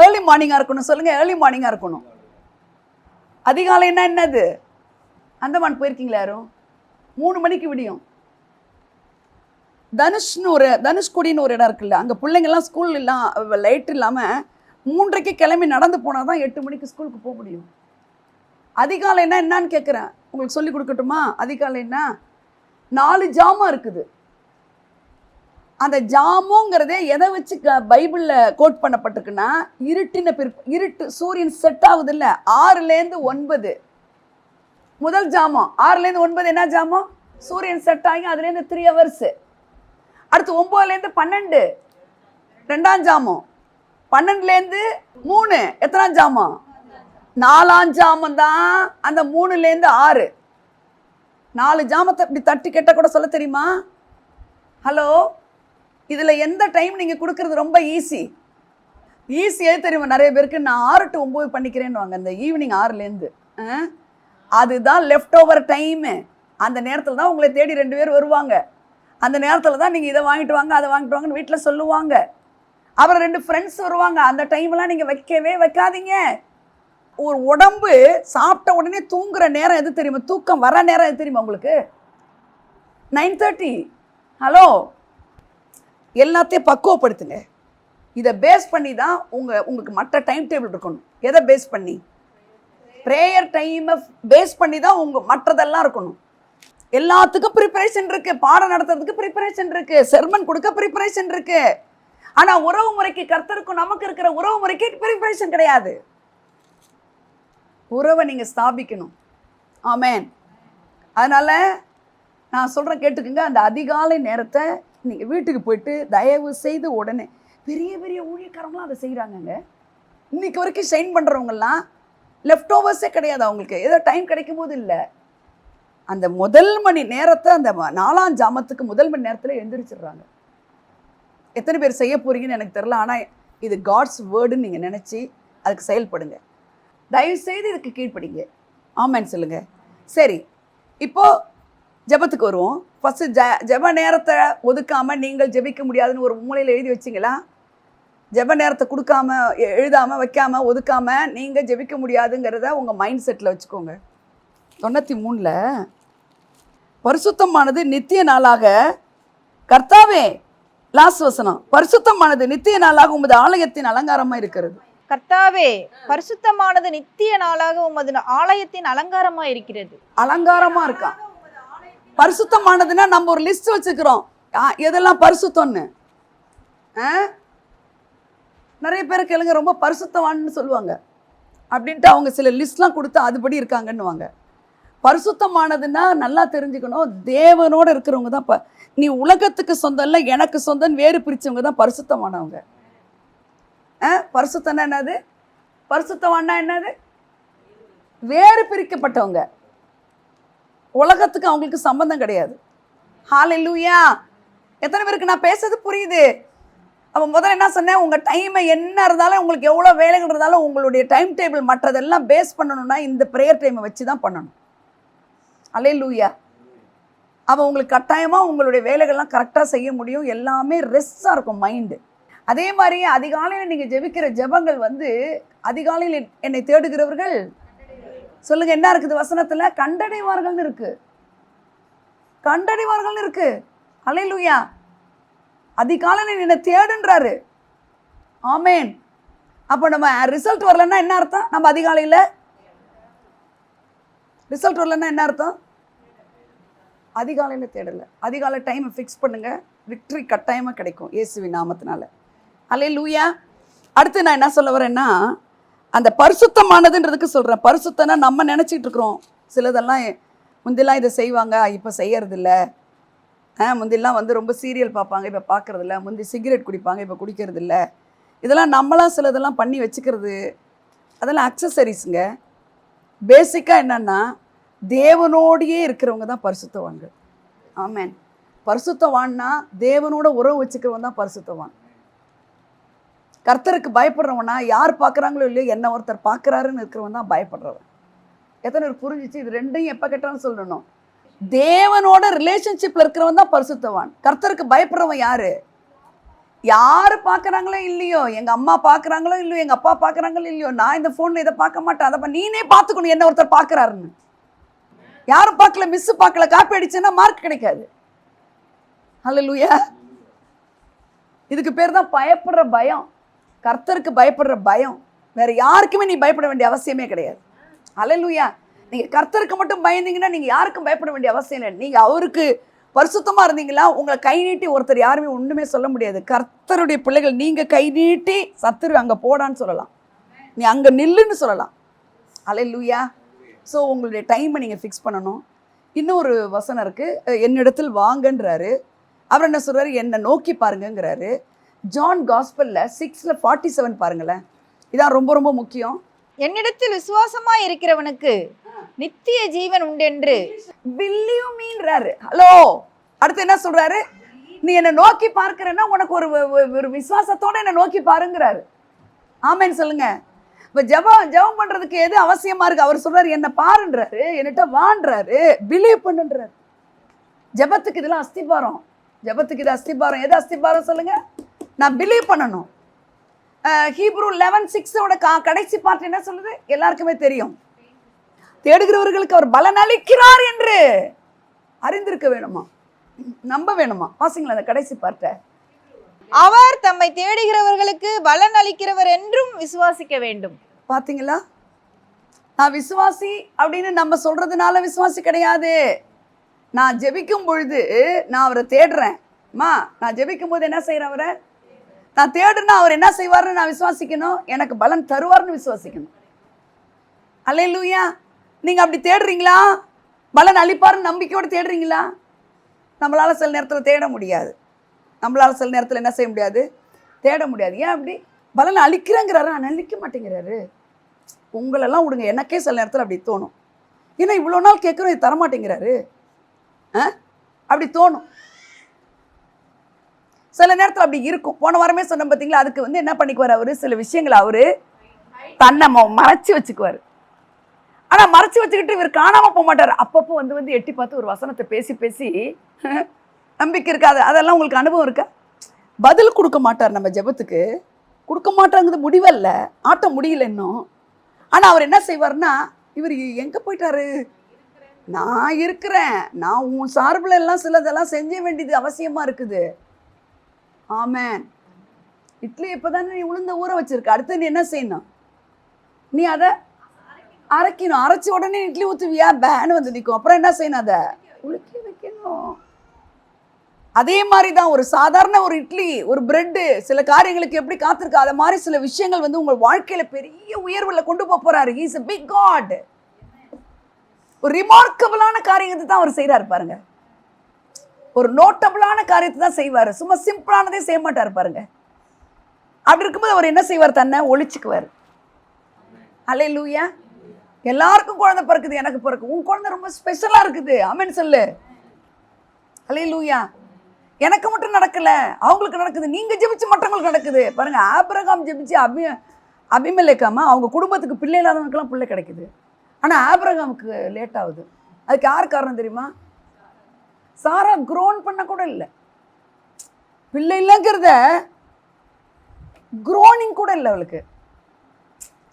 ஏர்லி மார்னிங்காக இருக்கணும். சொல்லுங்கள், ஏர்லி மார்னிங்காக இருக்கணும். அதிகாலைன்னா என்னது? அந்தமான் போயிருக்கீங்களா யாரும்? 3 மணிக்கு விடியும். தனுஷ்கோடின்னு ஒரு இடம் இருக்குல்ல, அங்கே பிள்ளைங்கள்லாம் ஸ்கூல் லைட் இல்லாமல் 3:30 கிளம்பி நடந்து போனால் தான் 8 மணிக்கு ஸ்கூலுக்கு போக முடியும். அதிகாலைன்னா என்னன்னு கேட்குறேன், உங்களுக்கு சொல்லி கொடுக்கட்டுமா? அதிகாலைன்னா 4 ஜாமம் இருக்குது. அந்த ஜாமுங்கிறதே எதை வச்சு பைபிளில் கோட் பண்ணப்பட்டிருக்குன்னா, இருட்டு சூரியன் செட் ஆகுது இல்லை, 6லேருந்து 9 முதல் ஜாமம். 6லேருந்து 9 என்ன ஜாமம்? சூரியன் செட் ஆகி அதுலேருந்து 3 ஹவர்ஸு. அடுத்து 9லேருந்து 12 2ஆம் ஜாமம். 12லேருந்து 3 எத்தனாம் ஜாமம்? 4ஆம் ஜாமம் தான் அந்த 3லேருந்து 6. 4 ஜாமத்தை இப்படி தட்டி கேட்டால் கூட சொல்ல தெரியுமா? ஹலோ, இதில் எந்த டைம் நீங்கள் கொடுக்குறது ரொம்ப ஈஸி எது தெரியுமா? நிறைய பேருக்கு நான் 6 to 9 பண்ணிக்கிறேன்னு வாங்க, இந்த ஈவினிங் 6லேருந்து. அதுதான் லெஃப்ட் ஓவர் டைமு. அந்த நேரத்தில் தான் உங்களை தேடி 2 பேர் வருவாங்க. அந்த நேரத்தில் தான் நீங்கள் இதை வாங்கிட்டு வாங்க அதை வாங்கிட்டு வாங்கன்னு வீட்டில் சொல்லுவாங்க. அப்புறம் 2 ஃப்ரெண்ட்ஸ் வருவாங்க. அந்த டைம்லாம் நீங்கள் வைக்காதீங்க. ஒரு உடம்பு சாப்பிட்ட உடனே தூங்குற நேரம் எது தெரியுமா? தூக்கம் வர நேரம் எது தெரியுமா உங்களுக்கு? 9:30. ஹலோ, எல்லாத்தையும் பக்குவப்படுத்துங்க. இதை பேஸ் பண்ணி தான் உங்களுக்கு மற்ற டைம் டேபிள் இருக்கணும். எதை பேஸ் பண்ணி? ப்ரேயர் டைமை பேஸ் பண்ணி தான் மற்றதெல்லாம் இருக்கணும். எல்லாத்துக்கும் ப்ரிப்பரேஷன் இருக்கு, பாடம் நடத்துறதுக்கு ப்ரிப்பரேஷன் இருக்கு, செர்மன் கொடுக்க ப்ரிப்பரேஷன் இருக்கு. ஆனா உறவு முறைக்கு, கர்த்தருக்கும் நமக்கு இருக்கிற உறவு முறைக்கு ப்ரிப்பரேஷன் கிடையாது. உறவை நீங்க ஸ்தாபிக்கணும். ஆமென். அதனால நான் சொல்றேன் கேட்டுக்குங்க, அந்த அதிகாலை நேரத்தை நீங்க வீட்டுக்கு போயிட்டு தயவு செய்து உடனே, பெரிய பெரிய ஊழியக்காரங்களாம் அதை செய்கிறாங்கங்க. இன்னைக்கு வரைக்கும் ஷைன் பண்ணுறவங்கலாம் லெஃப்ட் ஓவர்ஸே கிடையாது அவங்களுக்கு, ஏதோ டைம் கிடைக்கும் போது இல்லை, அந்த முதல் மணி நேரத்தை, அந்த 4ஆம் ஜாமத்துக்கு முதல் மணி நேரத்தில் எழுந்திரிச்சிடுறாங்க. எத்தனை பேர் செய்ய போறீங்கன்னு எனக்கு தெரியல, ஆனால் இது காட்ஸ் வேர்டுன்னு நீங்கள் நினச்சி அதுக்கு செயல்படுங்க. தயவுசெய்து இதுக்கு கீழ்ப்படிங்க. ஆமென் சொல்லுங்க. சரி, இப்போது ஜெபத்துக்கு வருவோம். ஃபஸ்ட்டு ஜெப நேரத்தை ஒதுக்காமல் நீங்கள் ஜெபிக்க முடியாதுன்னு ஒரு மூலையில் எழுதி வச்சிங்களா? ஜெப நேரத்தை கொடுக்காம, எழுதாமல், வைக்காமல், ஒதுக்காமல் நீங்கள் ஜெபிக்க முடியாதுங்கிறத உங்கள் மைண்ட் செட்டில் வச்சுக்கோங்க. 93ல் பரிசுத்தமானது நித்திய நாளாக, கர்த்தாவே, லாஸ்ட் வசனம், பரிசுத்தமானது நித்திய நாளாக உமது ஆலயத்தின் அலங்காரமாக இருக்கிறது. கர்த்தாவே, பரிசுத்தமானது நித்திய நாளாக உமது ஆலயத்தின் அலங்காரமா இருக்கிறது. அலங்காரமா இருக்கான். பரிசுத்தமானதுன்னா நம்ம ஒரு லிஸ்ட் வச்சுக்கிறோம், எதெல்லாம் பரிசுத்தம்னு. நிறைய பேர் கேளுங்க, ரொம்ப பரிசுத்தவான்னு சொல்லுவாங்க, அப்படின்ட்டு அவங்க சில லிஸ்ட்லாம் கொடுத்து அதுபடி இருக்காங்கன்னுவாங்க. பரிசுத்தமானதுன்னா நல்லா தெரிஞ்சுக்கணும், தேவனோட இருக்கிறவங்க தான். நீ உலகத்துக்கு சொந்தம் இல்லை, எனக்கு சொந்தம் வேறு பிரிச்சவங்க தான் பரிசுத்தமானவங்க. பரிசுத்தம்னா என்னது? பரிசுத்தவான்னா என்னது? வேறு பிரிக்கப்பட்டவங்க. உலகத்துக்கு அவங்களுக்கு சம்பந்தம் கிடையாது. ஹல்லேலூயா. எத்தனை பேருக்கு நான் பேசுறது புரியுது? அப்போ முதல்ல என்ன சொன்னேன், உங்கள் டைமை என்ன இருந்தாலும், உங்களுக்கு எவ்வளோ வேலைகள் இருந்தாலும், உங்களுடைய டைம் டேபிள் மற்றதெல்லாம் பேஸ் பண்ணணும்னா இந்த ப்ரேயர் டைமை வச்சு தான் பண்ணணும். ஹல்லேலூயா. அப்போ உங்களுக்கு கட்டாயமாக உங்களுடைய வேலைகள்லாம் கரெக்டாக செய்ய முடியும், எல்லாமே ரெஸ்டாக இருக்கும் மைண்டு. அதே மாதிரி அதிகாலையில் நீங்கள் ஜெபிக்கிற ஜெபங்கள் அதிகாலையில் என்னை தேடுகிறவர்கள் சொல்லுங்க, என்ன இருக்குது வசனத்தில்? கண்டடைவார்கள்னு இருக்கு, கண்டடைவார்கள்னு இருக்கு. ஹல்லேலூயா. அதிகாலையில் என்னை தேடுன்றாரு. ஆமேன். அப்போ நம்ம ரிசல்ட் வரலன்னா என்ன அர்த்தம்? நம்ம அதிகாலையில் ரிசல்ட் வரலன்னா என்ன அர்த்தம்? அதிகாலையில் தேடலை. அதிகாலை டைமை ஃபிக்ஸ் பண்ணுங்க, விக்டரி கட்டாயமாக கிடைக்கும் இயேசுவின் நாமத்தினால. ஹல்லேலூயா. அடுத்து நான் என்ன சொல்ல வரேன்னா, அந்த பரிசுத்தமானதுன்றதுக்கு சொல்கிறேன். பரிசுத்தம்னா நம்ம நினச்சிட்டு இருக்கிறோம் சிலதெல்லாம், முந்திலாம் இதை செய்வாங்க, இப்போ செய்யறதில்ல. முந்திலாம் ரொம்ப சீரியல் பார்ப்பாங்க, இப்போ பார்க்குறதில்ல. முந்தி சிகரெட் குடிப்பாங்க, இப்போ குடிக்கிறதில்ல. இதெல்லாம் நம்மளாம் சிலதெல்லாம் பண்ணி வச்சுக்கிறது, அதெல்லாம் அக்சசரிஸுங்க. பேசிக்காக என்னன்னா, தேவனோடையே இருக்கிறவங்க தான் பரிசுத்தவான்கள். ஆமென். பரிசுத்தவான்னா தேவனோட உறவு வச்சுக்கிறவன் தான் பரிசுத்தவான். கர்த்தருக்கு பயப்படுறவனா, யார் பார்க்குறாங்களோ இல்லையோ, என்ன ஒருத்தர் பார்க்குறாருன்னு இருக்கிறவன் தான் பயப்படுறவன். எத்தனை பேர் புரிஞ்சிச்சு? இது ரெண்டையும் எப்போ கேட்டாலும் சொல்லணும். தேவனோட ரிலேஷன்ஷிப்பில் இருக்கிறவன் தான் பரிசுத்தவான். கர்த்தருக்கு பயப்படுறவன் யாரு? யார் பார்க்குறாங்களோ இல்லையோ, எங்கள் அம்மா பார்க்குறாங்களோ இல்லையோ, எங்கள் அப்பா பார்க்குறாங்களோ இல்லையோ, நான் இந்த ஃபோனில் இதை பார்க்க மாட்டேன், அதை நீனே பார்த்துக்கணும் என்ன ஒருத்தர் பார்க்குறாருன்னு. யாரும் பார்க்கல, மிஸ் பார்க்கல, காப்பி அடிச்சேன்னா மார்க் கிடைக்காது. ஹல்லேலூயா. இதுக்கு பேர் தான் பயப்படுற பயம். கர்த்தருக்கு பயப்படுற பயம். வேற யாருக்குமே நீ பயப்பட வேண்டிய அவசியமே கிடையாது. ஹல்லேலூயா. நீங்க கர்த்தருக்கு மட்டும் பயந்தீங்கன்னா நீங்க யாருக்கும் பயப்பட வேண்டிய அவசியம் இல்லை. நீங்க அவருக்கு பரிசுத்தமா இருந்தீங்களா, உங்களை கை நீட்டி ஒருத்தர் யாருமே ஒண்ணுமே சொல்ல முடியாது. கர்த்தருடைய பிள்ளைகள் நீங்க கை நீட்டி சத்துரு அங்க போடான்னு சொல்லலாம், நீ அங்க நில்லுன்னு சொல்லலாம். ஹல்லேலூயா. ஸோ உங்களுடைய டைமை நீங்க ஃபிக்ஸ் பண்ணணும். இன்னொரு வசனம் இருக்கு, என்னிடத்தில் வாங்கன்றாரு. அவர் என்ன சொல்றாரு? என்னை நோக்கி பாருங்கங்கிறாரு. ஜான் காஸ்பல்ல 6:47 பாருங்களேன். இதான் ரொம்ப ரொம்ப முக்கியம். என்னிடத்தில் விசுவாசமா இருக்கிறவனுக்கு நித்திய ஜீவன் உண்டென்று believe meன்றாரு. ஹலோ, அடுத்து என்ன சொல்றாரு? நீ என்னை நோக்கி பார்க்கிறன்னா உனக்கு ஒரு விசுவாசத்தோட என்னை நோக்கி பாருங்கிறாரு. ஆமேன்னு சொல்லுங்க. இப்போ ஜெபம் பண்றதுக்கு எது அவசியமா இருக்கு? அவர் சொல்றாரு என்னை பாருன்றாரு, என்கிட்ட வான்றாரு, பிலீவ் பண்ணுன்றாரு. ஜெபத்துக்கு இதெல்லாம் அஸ்திபாரம். ஜெபத்துக்கு இது அஸ்திபாரம். எது அஸ்திபாரம் சொல்லுங்க? நான் பிலீவ் பண்ணணும். ஹீப்ரூ 11:6 கடைசி பார்ட் என்ன சொல்லுது? எல்லாருக்குமே தெரியும். தேடுகிறவர்களுக்கு அவர் பலன் அளிக்கிறார் என்று அறிந்திருக்க வேணுமா, நம்ப வேணுமா? வாசிங்களா அந்த கடைசி பார்ட்ட. அவர் தம்மை தேடுகிறவர்களுக்கு பலன் அளிக்கிறவர் என்றும் விசுவாசிக்க வேண்டும். பாத்தீங்களா? நான் விசுவாசி அப்படின்னு நம்ம சொல்றதுனால விசுவாசி கிடையாது. நான் ஜெபிக்கும் பொழுது நான் அவரை தேடுறேன். நான் ஜெபிக்கும் போது என்ன செய்யறேன்? அவரை நான் தேடுனா அவர் என்ன செய்வார்னு நான் விசுவாசிக்கணும். எனக்கு பலன் தருவார்னு விசுவாசிக்கணும். அல்லேலூயா. நீங்க அப்படி தேடுறீங்களா? பலன் அளிப்பார்னு நம்பிக்கையோடு தேடுறீங்களா? நம்மளால சில நேரத்தில் தேட முடியாது. நம்மளால சில நேரத்தில் என்ன செய்ய முடியாது? தேட முடியாது. ஏன் அப்படி? பலன் அளிக்கிறேங்கிறாரு, ஆனால் அளிக்க மாட்டேங்கிறாரு. உங்களெல்லாம் விடுங்க, எனக்கே சில நேரத்தில் அப்படி தோணும். ஏன்னா இவ்வளோ நாள் கேட்குறோம், இது தரமாட்டேங்கிறாரு. அப்படி தோணும். சில நேரத்தில் அப்படி இருக்கும். போன வாரமே சொன்ன பார்த்தீங்களா, அதுக்கு வந்து என்ன பண்ணிக்குவார் அவரு? சில விஷயங்களை அவரு தன்னை மறைச்சி வச்சுக்குவார். ஆனால் மறைச்சி வச்சுக்கிட்டு இவர் காணாமல் போக மாட்டார். அப்பப்போ வந்து எட்டி பார்த்து ஒரு வசனத்தை பேசி பேசி நம்பிக்கை இருக்காது. அதெல்லாம் உங்களுக்கு அனுபவம் இருக்கா? பதில் கொடுக்க மாட்டார். நம்ம ஜெபத்துக்கு கொடுக்க மாட்டாங்கிறது முடிவல்ல, ஆட்ட முடியல இன்னும். ஆனால் அவர் என்ன செய்வார்னா, இவர் எங்கே போயிட்டாரு? நான் இருக்கிறேன், நான் உன் சார்பில் எல்லாம் சிலதெல்லாம் செஞ்ச வேண்டியது அவசியமாக இருக்குது. ஆமேன். இட்லி இப்போ தானே நீ உளுந்த ஊற வச்சிருக்க, அடுத்து நீ என்ன செய்யணும்? நீ அதை அரைக்கணும். அரைச்சி உடனே இட்லி ஊற்றுவியா? பேன்னு வந்து நிற்கும். அப்புறம் என்ன செய்யணும்? அதை உலுக்கி வைக்கணும். அதே மாதிரி தான் ஒரு சாதாரண ஒரு இட்லி, ஒரு பிரெட்டு சில காரியங்களுக்கு எப்படி காத்திருக்கா, அதை மாதிரி சில விஷயங்கள் வந்து உங்கள் வாழ்க்கையில் பெரிய உயர்வில் கொண்டு போக போகிறாரு. He is a big God. ஒரு ரிமார்க்கபிளான காரியத்தை தான் அவர் செய்கிறாரு பாருங்க. ஒரு நோட்டபிளான காரியத்தை தான் செய்வார். சும்மா சிம்பிளானதே செய்ய மாட்டார் பாருங்க. அப்படி இருக்கும்போது அவர் என்ன செய்வார்? தன்னை ஒழிச்சுக்குவார். அல்லேலூயா. எல்லாருக்கும் குழந்தை பிறக்குது, எனக்கு பிறக்கு. உன் குழந்தை ரொம்ப ஸ்பெஷலாக இருக்குது. ஆமென் சொல்லு. அல்லேலூயா. எனக்கு மட்டும் நடக்கல, அவங்களுக்கு நடக்குது. நீங்க ஜெபிச்சு மற்றவங்களுக்கு நடக்குது பாருங்க. ஆபிரகாம் ஜெபிச்சு அபிமெலேக்காம அவங்க குடும்பத்துக்கு பிள்ளை இல்லாதவனுக்கெல்லாம் பிள்ளை கிடைக்குது. ஆனா ஆபிரகாமுக்கு லேட் ஆகுது. அதுக்கு யார் காரணம் தெரியுமா? சாரா க்ரோன் பண்ண கூட இல்லை. பிள்ளை இல்லைங்கிறத க்ரோனிங் கூட இல்லை அவளுக்கு.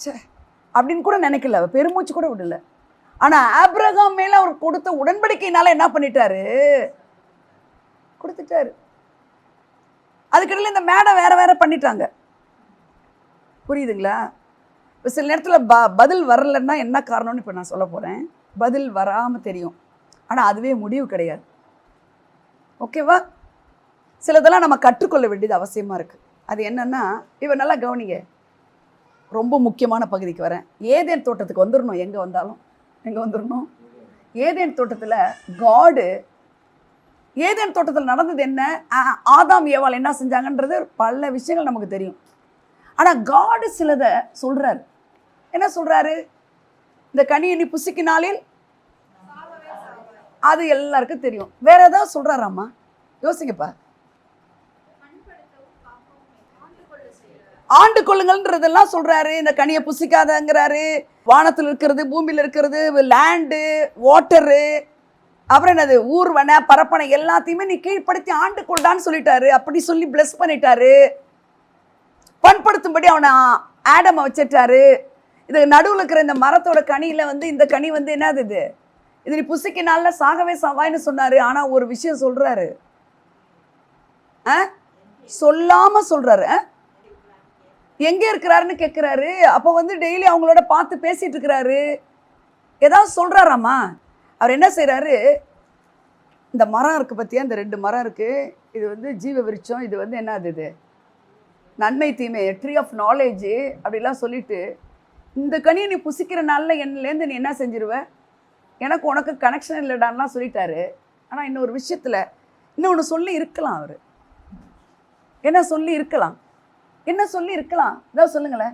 சே அப்படின்னு கூட நினைக்கல, பெருமூச்சு கூட விடல. ஆனா ஆபிரகாம் மேல அவர் கொடுத்த உடன்படிக்கையினால என்ன பண்ணிட்டாரு? கொடுத்துட்டாரு. அதுக்கிடையில் இந்த மேடை வேற வேற பண்ணிட்டாங்க. புரியுதுங்களா? இப்போ சில நேரத்தில் பதில் வரலன்னா என்ன காரணம்னு இப்போ நான் சொல்ல போகிறேன். பதில் வராமல் தெரியும், ஆனால் அதுவே முடிவு கிடையாது. ஓகேவா? சிலதெல்லாம் நம்ம கற்றுக்கொள்ள வேண்டியது அவசியமாக இருக்குது. அது என்னன்னா, இவன் நல்லா கவனிங்க. ரொம்ப முக்கியமான பகுதிக்கு வரேன். ஏதேன் தோட்டத்துக்கு வந்துடணும். எங்கே வந்தாலும் எங்கே வந்துடணும்? ஏதேன் தோட்டத்தில் காடு, ஏதேன் தோட்டத்தில் நடந்தது என்ன, ஆதாம் ஏவாள் என்ன செஞ்சாங்கன்றது பல விஷயங்கள் நமக்கு தெரியும். ஆனால் காடு சிலதை சொல்கிறாரு. என்ன சொல்கிறாரு? இந்த கனியை நீ புசிக்கினாலில் அது எல்லாருக்கும் தெரியும். வேற ஏதாவது சொல்கிறாராம்மா? யோசிங்கப்பா. ஆண்டு கொள்ளுங்கள்ன்றதெல்லாம் சொல்கிறாரு. இந்த கனியை புசிக்காதங்கிறாரு. வானத்தில் இருக்கிறது, பூமியில் இருக்கிறது, லேண்டு, வாட்டரு, அப்புறம் என்னது, ஊர்வனை, பரப்பனை எல்லாத்தையுமே நீ கீழ்ப்படுத்தி ஆண்டு கொண்டான்னு சொல்லிட்டாரு. அப்படி சொல்லி பிளஸ் பண்ணிட்டாரு. பண்படுத்தும்படி அவனை ஆடமை வச்சிட்டாரு. இது நடுவில் இருக்கிற இந்த மரத்தோட கனியில் வந்து இந்த கனி வந்து என்னது, இது நீ புசிக்கினால சாகவே சாவாயின்னு சொன்னாரு. ஆனால் ஒரு விஷயம் சொல்றாரு, சொல்லாம சொல்றாரு. எங்கே இருக்கிறாருன்னு கேட்குறாரு. அப்போ வந்து டெய்லி அவங்களோட பார்த்து பேசிட்டு இருக்கிறாரு. ஏதாவது சொல்றாராமா? அவர் என்ன செய்கிறாரு? இந்த மரம் இருக்குது பார்த்தியா, இந்த 2 மரம் இருக்குது, இது வந்து ஜீவ விருட்சம், இது வந்து என்னது, இது நன்மை தீமை, ட்ரீ ஆஃப் நாலேஜு அப்படிலாம் சொல்லிட்டு, இந்த கனியை நீ புசிக்கிற நாளில் என்னலேருந்து நீ என்ன செஞ்சிருவ, எனக்கு உனக்கு கனெக்ஷன் இல்லைடான்லாம் சொல்லிட்டாரு. ஆனால் இன்னொரு விஷயத்தில் இன்னொன்று சொல்லி இருக்கலாம். அவர் என்ன சொல்லி இருக்கலாம்? என்ன சொல்லி இருக்கலாம்? இதான் சொல்லுங்களேன்.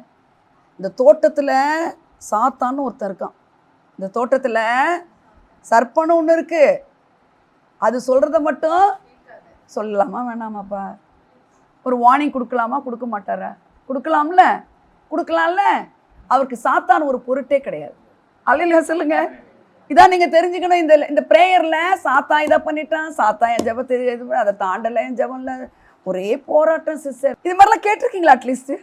இந்த தோட்டத்தில் சாத்தான்னு ஒருத்தர் இருக்கான். இந்த தோட்டத்தில் சர்ப்பன்னு ஒன்று இருக்குது. அது சொல்கிறத மட்டும் சொல்லலாமா வேணாமாப்பா? ஒரு வார்னிங் கொடுக்கலாமா? கொடுக்க மாட்டாரா? கொடுக்கலாம்ல, கொடுக்கலாம்ல. அவருக்கு சாத்தான் ஒரு பொருட்டே கிடையாது. அல்லையா சொல்லுங்க. இதான் நீங்கள் தெரிஞ்சுக்கணும். இந்த ப்ரேயரில் சாத்தான் இதை பண்ணிட்டான், சாத்தான் என் ஜபத்தை இது அதை தாண்டலை, என் ஜபம்ல ஒரே போராட்டம் சிஸ்டர். இது மாதிரிலாம் கேட்டிருக்கீங்களா? அட்லீஸ்ட்டு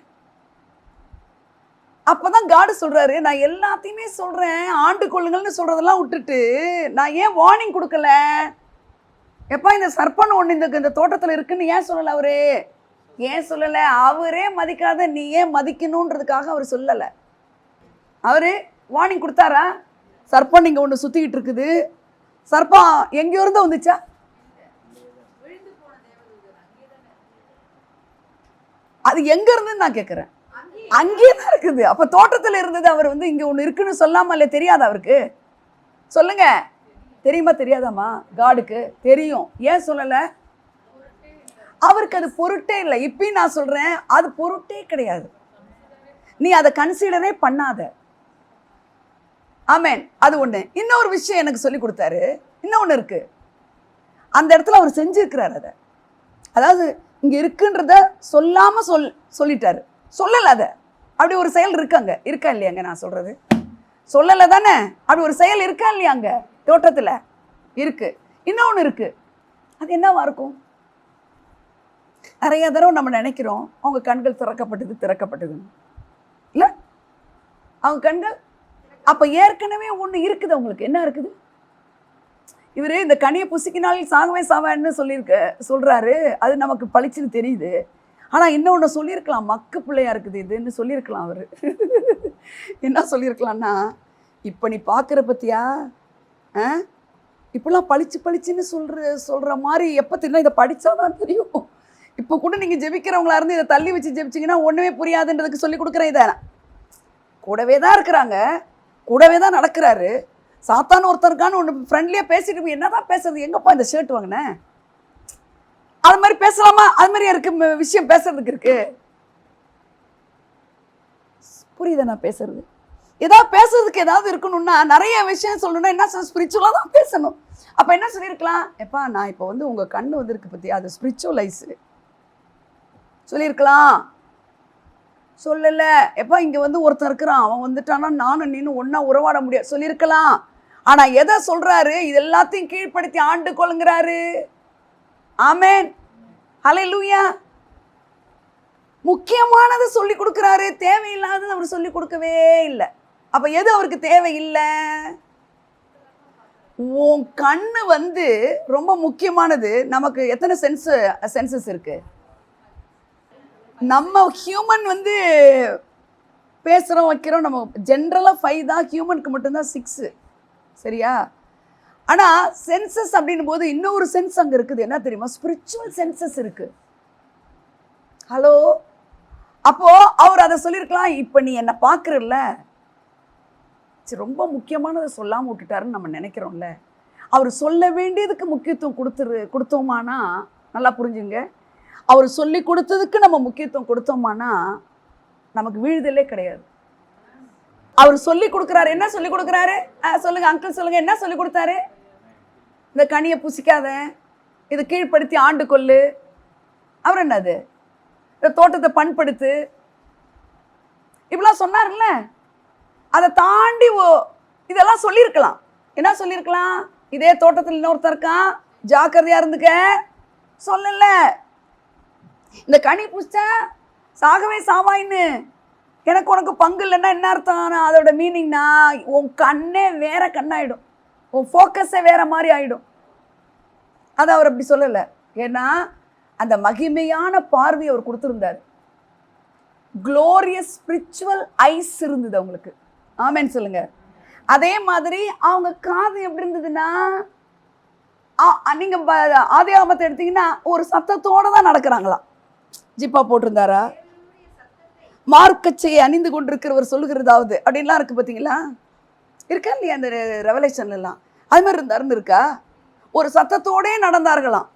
அப்போதான் காடு சொல்கிறாரு, நான் எல்லாத்தையுமே சொல்கிறேன், ஆண்டு கொள்ளுங்கள்னு சொல்கிறதெல்லாம் விட்டுட்டு நான் ஏன் வார்னிங் கொடுக்கல? எப்பா இந்த சர்ப்பன் ஒன்று இந்த தோட்டத்தில் இருக்குன்னு ஏன் சொல்லலை? அவரு ஏன் சொல்லலை? அவரே மதிக்காத நீ ஏன் மதிக்கணுன்றதுக்காக அவர் சொல்லலை. அவர் வார்னிங் கொடுத்தாரா? சர்ப்பம் நீங்க ஒன்று சுத்திக்கிட்டு இருக்குது. சர்ப்பம் எங்கேயோ இருந்து வந்துச்சா? அது எங்க இருந்துன்னு நான் கேட்கிறேன். அங்கேயே தான் இருக்குது. அப்ப தோட்டத்தில் இருந்தது. அவர் வந்து இங்க ஒண்ணு இருக்குன்னு சொல்லாம இல்ல, தெரியாதா அவருக்கு? சொல்லுங்க, தெரியுமா தெரியாதாமா? காடுக்கு தெரியும். ஏன் சொல்லல? அவருக்கு அது பொருட்டே இல்லை. இப்பயும் நான் சொல்றேன், அது பொருட்டே கிடையாது. நீ அதை கன்சிடரே பண்ணாத. ஆமேன். அது ஒண்ணு. இன்னொரு விஷயம் எனக்கு சொல்லி கொடுத்தாரு. இன்னொன்னு இருக்கு. அந்த இடத்துல அவர் செஞ்சிருக்கிறார். அதை, அதாவது இங்க இருக்குன்றத சொல்லாம சொல்லிட்டாரு. சொல்லல. அதை அப்படி ஒரு செயல் இருக்காங்க, இருக்கா இல்லையாங்க? நான் சொல்றது சொல்லல தானே? அப்படி ஒரு செயல் இருக்கா இல்லையா? அங்க தோட்டத்துல இருக்கு. இன்னொன்னு இருக்கு. அது என்னவா இருக்கும்? நிறைய தடவை நம்ம நினைக்கிறோம் அவங்க கண்கள் திறக்கப்பட்டது இல்ல, அவங்க கண்கள். அப்ப ஏற்கனவே ஒண்ணு இருக்குது. அவங்களுக்கு என்ன இருக்குது? இவரு இந்த கனியை புசிக்கினால் சாகவே சாவான்னு சொல்றாரு. அது நமக்கு பளிச்சுன்னு தெரியுது. ஆனா இன்னொன்னு சொல்லியிருக்கலாம், மக்கு பிள்ளையா இருக்குது இதுன்னு சொல்லியிருக்கலாம். அவரு என்ன சொல்லியிருக்கலாம்னா, இப்ப நீ பாக்குற பத்தியா, இப்பெல்லாம் பளிச்சுன்னு சொல்ற மாதிரி எப்ப தெரியும்? இதை படிச்சாதான் தெரியும். இப்போ கூட நீங்க ஜெபிக்கிறவங்களா இருந்து இதை தள்ளி வச்சு ஜெபிச்சிங்கன்னா ஒண்ணுமே புரியாதுன்றதுக்கு சொல்லி கொடுக்குறேன். இதை கூடவே தான் இருக்கிறாங்க, கூடவே தான் நடக்கிறாரு. சாத்தான ஒருத்தருக்கான்னு ஒன்று ஃப்ரெண்ட்லியாக பேசிட்டு என்னதான் பேசுறது? எங்கப்பா இந்த ஷர்ட் வாங்கினேன்? அது மாதிரி பேசலாமா? அது மாதிரியா இருக்கு விஷயம் பேசுறதுக்கு இருக்கு. புரியுதா நான் பேசுறது? ஏதாவது பேசுறதுக்கு ஏதாவது இருக்கணும்னா, நிறைய விஷயம் சொல்லணும்னா என்ன ஸ்பிரிச்சுவலாக தான் பேசணும். அப்போ என்ன சொல்லியிருக்கலாம்? எப்பா நான் இப்போ வந்து உங்க கண்ணு வந்திருக்கு பத்தியா, அது ஸ்பிரிச்சுவலைஸ் சொல்லியிருக்கலாம். சொல்லல. எப்பா இங்க வந்து ஒருத்தன் இருக்கிறான், அவன் வந்துட்டானா நானும் நீனும் ஒன்னா உறவாட முடியாது சொல்லியிருக்கலாம். ஆனா எதை சொல்றாரு? இது எல்லாத்தையும் கீழ்ப்படுத்தி ஆண்டு கொள்ளுங்கிறாரு. ஆமென், ஹல்லேலூயா. முக்கியமானது சொல்லி கொடுக்கிறாரு, தேவையில்லாதது அவர் சொல்லி கொடுக்கவே இல்லை. அப்ப எது அவருக்கு தேவையில்லை? உன் கண்ணு வந்து ரொம்ப முக்கியமானது. நமக்கு எத்தனை சென்சஸ் இருக்கு? நம்ம ஹியூமன் வந்து பேசுகிறோம் வைக்கிறோம். நம்ம ஜென்ரலாக 5 தான், ஹியூமனுக்கு மட்டும்தான் 6. சரியா? ஆனால் சென்சஸ் அப்படின்னும் போது இன்னொரு சென்ஸ் அங்கே இருக்குது. என்ன தெரியுமா? ஸ்பிரிச்சுவல் சென்சஸ் இருக்கு. ஹலோ, அப்போ அவர் அதை சொல்லியிருக்கலாம். இப்போ நீ என்னை பார்க்குறல்ல, ரொம்ப முக்கியமானதை சொல்லாமல் விட்டுட்டாருன்னு நம்ம நினைக்கிறோம்ல. அவர் சொல்ல வேண்டியதுக்கு முக்கியத்துவம் கொடுத்தோமானா, நல்லா புரிஞ்சுங்க, அவர் சொல்லி கொடுத்ததுக்கு நம்ம முக்கியத்துவம் கொடுத்தோமானா நமக்கு வீழ்தலே கிடையாது. அவர் சொல்லி கொடுக்குறாரு. என்ன சொல்லி கொடுக்குறாரு? சொல்லுங்க அங்கிள், சொல்லுங்க. என்ன சொல்லி கொடுத்தாரு? இந்த கனியை புசிக்காத, இதை கீழ்ப்படுத்தி ஆண்டு கொள்ளு. அவர் என்னது? இந்த தோட்டத்தை பண்படுத்து, இப்படிலாம் சொன்னார்ல. அதை தாண்டி இதெல்லாம் சொல்லியிருக்கலாம். என்ன சொல்லியிருக்கலாம்? இதே தோட்டத்தில் இன்னொருத்தர் இருக்கான், ஜாக்கிரதையா இருந்துக்க சொல்லல. இந்த கனி புசிச்சா சாகவே சாவாயின்னு, எனக்கு உனக்கு பங்கு இல்லைன்னா என்ன அர்த்தம்? அதோட மீனிங்னா உன் கண்ணே வேற கண்ணாயிடும், உன் ஃபோக்கஸே வேற மாதிரி ஆயிடும். அதை அவர் அப்படி சொல்லலை. ஏன்னா அந்த மகிமையான பார்வை அவர் கொடுத்துருந்தார். குளோரியஸ் ஸ்பிரிச்சுவல் ஐஸ் இருந்தது அவங்களுக்கு. ஆமேன்னு சொல்லுங்க. அதே மாதிரி அவங்க காது எப்படி இருந்ததுன்னா, நீங்க ஆதியாகமத்தை எடுத்தீங்கன்னா ஒரு சத்தத்தோட தான் நடக்கிறாங்களாம். ஜிப்பா போட்டிருந்தாரா? மார்க்கச்சையை அணிந்து கொண்டிருக்கிறவர் சொல்லுகிறதாவது அப்படின்லாம் இருக்கு பார்த்தீங்களா? இருக்கா இல்லையா? அந்த ரெவலேஷன்லாம் அது மாதிரி இருக்கா? ஒரு சத்தத்தோடே நடந்தார்களாம்.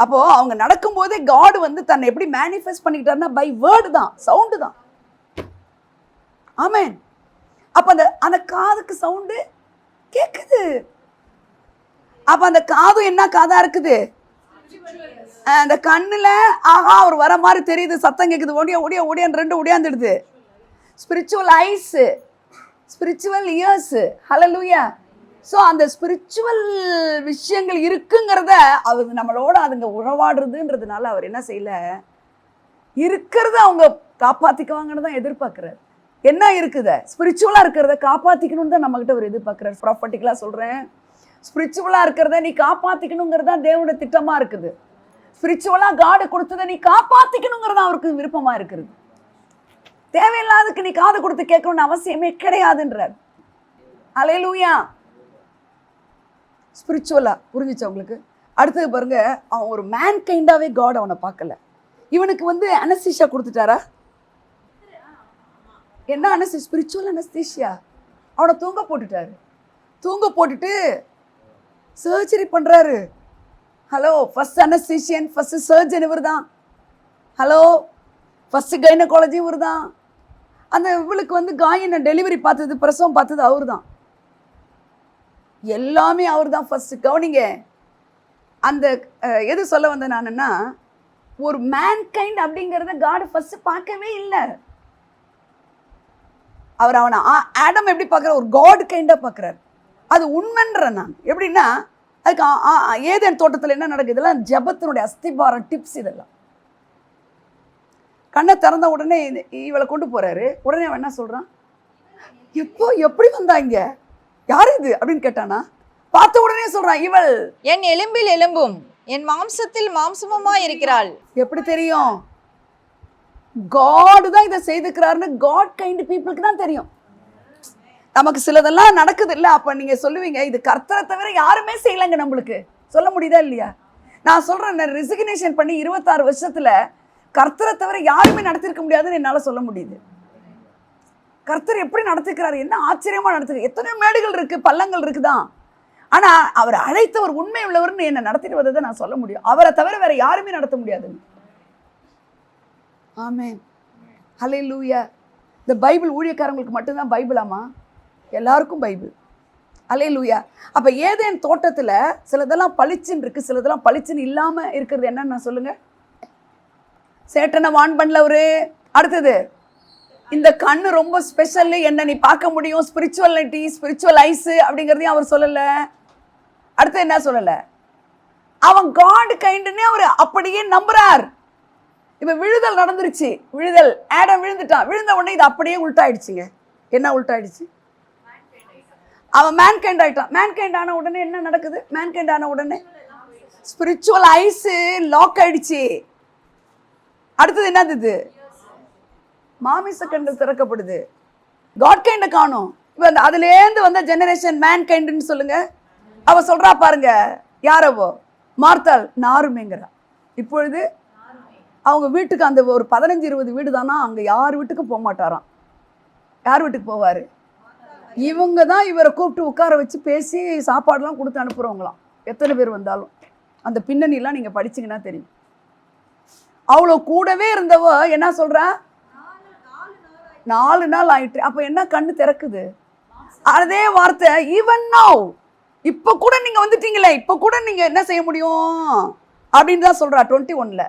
அப்போ அவங்க நடக்கும்போதே காட் வந்து தன்னை எப்படி மேனிஃபெஸ்ட் பண்ணிக்கிட்டாருன்னா பை வேர்டு தான், சவுண்டு தான். ஆமேன். அப்ப அந்த காதுக்கு சவுண்டு கேக்குது. அப்ப அந்த காது என்ன காதா இருக்குது? அந்த கண்ணுல ஆஹா அவர் வர மாதிரி தெரியுது, சத்தம் கேக்குது, ஓடியான்னு 2 ஓடியாந்துடுது. Spiritual eyes, spiritual ears. Hallelujah. So அந்த ஸ்பிரிச்சுவல் விஷயங்கள் இருக்குங்கிறத அவர் நம்மளோட அதுங்க உறவாடுறதுன்றதுனால அவர் என்ன செய்யல, இருக்கிறத அவங்க காப்பாத்திக்குவாங்கன்னு தான் எதிர்பார்க்கிறார். என்ன இருக்குது? ஸ்பிரிச்சுவலா இருக்கிறத காப்பாத்திக்கணும்னு தான் நம்ம கிட்ட அவர் எதிர்பார்க்கிறார். ப்ராப்பர்ட்டிக்கலா சொல்றேன், ஸ்பிரிச்சுவலா இருக்கிறத நீ காப்பாத்திக்கணுங்கிறது தான் தேவனோட திட்டமா இருக்குது. ஸ்பிரிச்சுவலா காடு கொடுத்ததை நீ காப்பாத்திக்கணுங்கிறது அவருக்கு விருப்பமா இருக்குது. தேவையில்லாததுக்கு நீ காது கொடுத்து கேட்கணும்னு அவசியமே கிடையாதுன்றார். அல்லேலூயா. ஸ்பிரிச்சுவலா புரிஞ்சுச்சு உங்களுக்கு? அடுத்தது பாருங்க, அவன் ஒரு மேன் கைண்டாவே காட் அவனை பார்க்கல. இவனுக்கு வந்து அனஸ்தீஷியா கொடுத்துட்டாரா? என்ன ஸ்பிரிச்சுவல் அனஸ்தீஷியா? அவனை தூங்க போட்டுட்டாரு. தூங்க போட்டுட்டு சர்ஜரி பண்றாரு. Hello, first anaesthetist, first surgeon இவர் தான். ஹலோ, ஃபர்ஸ்ட் கைனகாலஜி இவர் தான். அந்த இவளுக்கு வந்து காயின டெலிவரி பார்த்தது, பிரசவம் பார்த்தது அவர் தான். எல்லாமே அவர் தான் ஃபர்ஸ்ட். கவனிங்க, அந்த எது சொல்ல வந்த நானுன்னா, ஒரு மேன் கைண்ட் அப்படிங்கிறத காட் ஃபர்ஸ்ட் பார்க்கவே இல்லை. அவர் அவனை ஆடம் எப்படி பார்க்குற, ஒரு காட் கைண்டாக பார்க்குறாரு. அது உண்மைன்ற நான் எப்படின்னா, அதுக்கு ஏதேன் தோட்டத்தில் என்ன நடக்குது, இதெல்லாம் ஜெபத்தினுடைய அஸ்திபாரம், டிப்ஸ். இதெல்லாம் கண்ணை திறந்த உடனே இவளை கொண்டு போறாரு. உடனே அவன் என்ன சொல்றான், எப்படி வந்தாங்க, யாரு இது அப்படின்னு கேட்டானா, பார்த்த உடனே சொல்றான், இவள் என் எலும்பில் எலும்பும் என் மாம்சத்தில் மாம்சமுமா இருக்கிறாள். எப்படி தெரியும்? காட் தான் இதை செய்துக்கிறாருன்னு காட் கைண்ட் பீப்புளுக்கு தான் தெரியும். நமக்கு சிலதெல்லாம் நடக்குது இல்ல, அப்ப நீங்க சொல்லுவீங்க, இது கர்த்தரை தவிர யாருமே செய்யலைங்க. நம்மளுக்கு சொல்ல முடியுதா இல்லையா? நான் சொல்றேன், ரெசிக்னேஷன் பண்ணி 26 வருஷத்துல கர்த்தரை தவிர யாருமே நடத்திருக்க முடியாதுன்னு என்னால சொல்ல முடியுது. கர்த்தர் எப்படி நடத்திக்கிறாரு, என்ன ஆச்சரியமா நடத்துக்கு. எத்தனையோ மேடுகள் இருக்கு, பள்ளங்கள் இருக்குதான். ஆனா அவர் அழைத்தவர் உண்மை உள்ளவர்னு என்ன நடத்திட்டு வந்ததை நான் சொல்ல முடியும். அவரை தவிர வேற யாருமே நடத்த முடியாது. ஆமென், ஹல்லேலூயா. இந்த பைபிள் ஊழியக்காரங்களுக்கு மட்டும்தான் பைபிளாமா? எல்லாருக்கும் பைபிள். ஹல்லேலூயா. அப்ப ஏதேன் தோட்டத்துல சிலதெல்லாம் பளிச்சுன்னு இருக்கு, சிலதெல்லாம் பளிச்சுன்னு இல்லாம இருக்கிறது என்னன்னு சொல்லுங்க. சேட்டனை வான் பண்ணலவரு. அடுத்தது, இந்த கண்ணு ரொம்ப ஸ்பெஷல், என்ன நீ பார்க்க முடியும், ஸ்பிரிச்சுவலிட்டி, ஸ்பிரிச்சுவல் ஐஸ் அப்படிங்கிறதையும் அவர் சொல்லல. அடுத்து என்ன சொல்லல, அவன் காட் கைண்டுன்னே அவர் அப்படியே நம்புறார். இப்ப விழுதல் நடந்துருச்சு, விழுதல், ஆடம் விழுந்துட்டான். விழுந்த உடனே இது அப்படியே உள்டாயிடுச்சுங்க. என்ன உள்டாயிடுச்சு? அவன் மேன் கைண்ட் ஆயிட்டான். மேன் கைண்ட் ஆன உடனே என்ன நடக்குது? மேன் கைண்ட் ஆன உடனே ஸ்பிரிச்சுவல் ஐஸ் லாக் ஆயிடுச்சு. அடுத்தது என்னது? இது மாமிச கண்கள் திறக்கப்படுது. காட் கைண்ட காணும். இப்ப அதுலேருந்து வந்த ஜெனரேஷன் மேன் கைண்டுன்னு சொல்லுங்க. அவ சொல்றா பாருங்க, யாரவோ மார்த்தாள், நாருமேங்கிறா. இப்பொழுது அவங்க வீட்டுக்கு அந்த ஒரு 15-20 வீடு தானா, அங்க யார் வீட்டுக்கும் போக மாட்டாராம். யார் வீட்டுக்கு போவாரு? இவங்க தான் இவரை கூப்பிட்டு உட்கார வச்சு பேசி சாப்பாடுலாம் கொடுத்து அனுப்புறவங்களாம். எத்தனை பேர் வந்தாலும் அந்த பின்னணிலாம் நீங்க படிச்சீங்கன்னா தெரியும். அவ்வளோ கூடவே இருந்தவ என்ன சொல்றா, 4 நாள் ஆயிட்டு. அப்ப என்ன கண்ணு திறக்குது? அதே வார்த்தை, ஈவன் நவ், இப்ப கூட நீங்க வந்துட்டீங்களே, இப்ப கூட நீங்க என்ன செய்ய முடியும் அப்படின்னு தான் சொல்றா 21ல.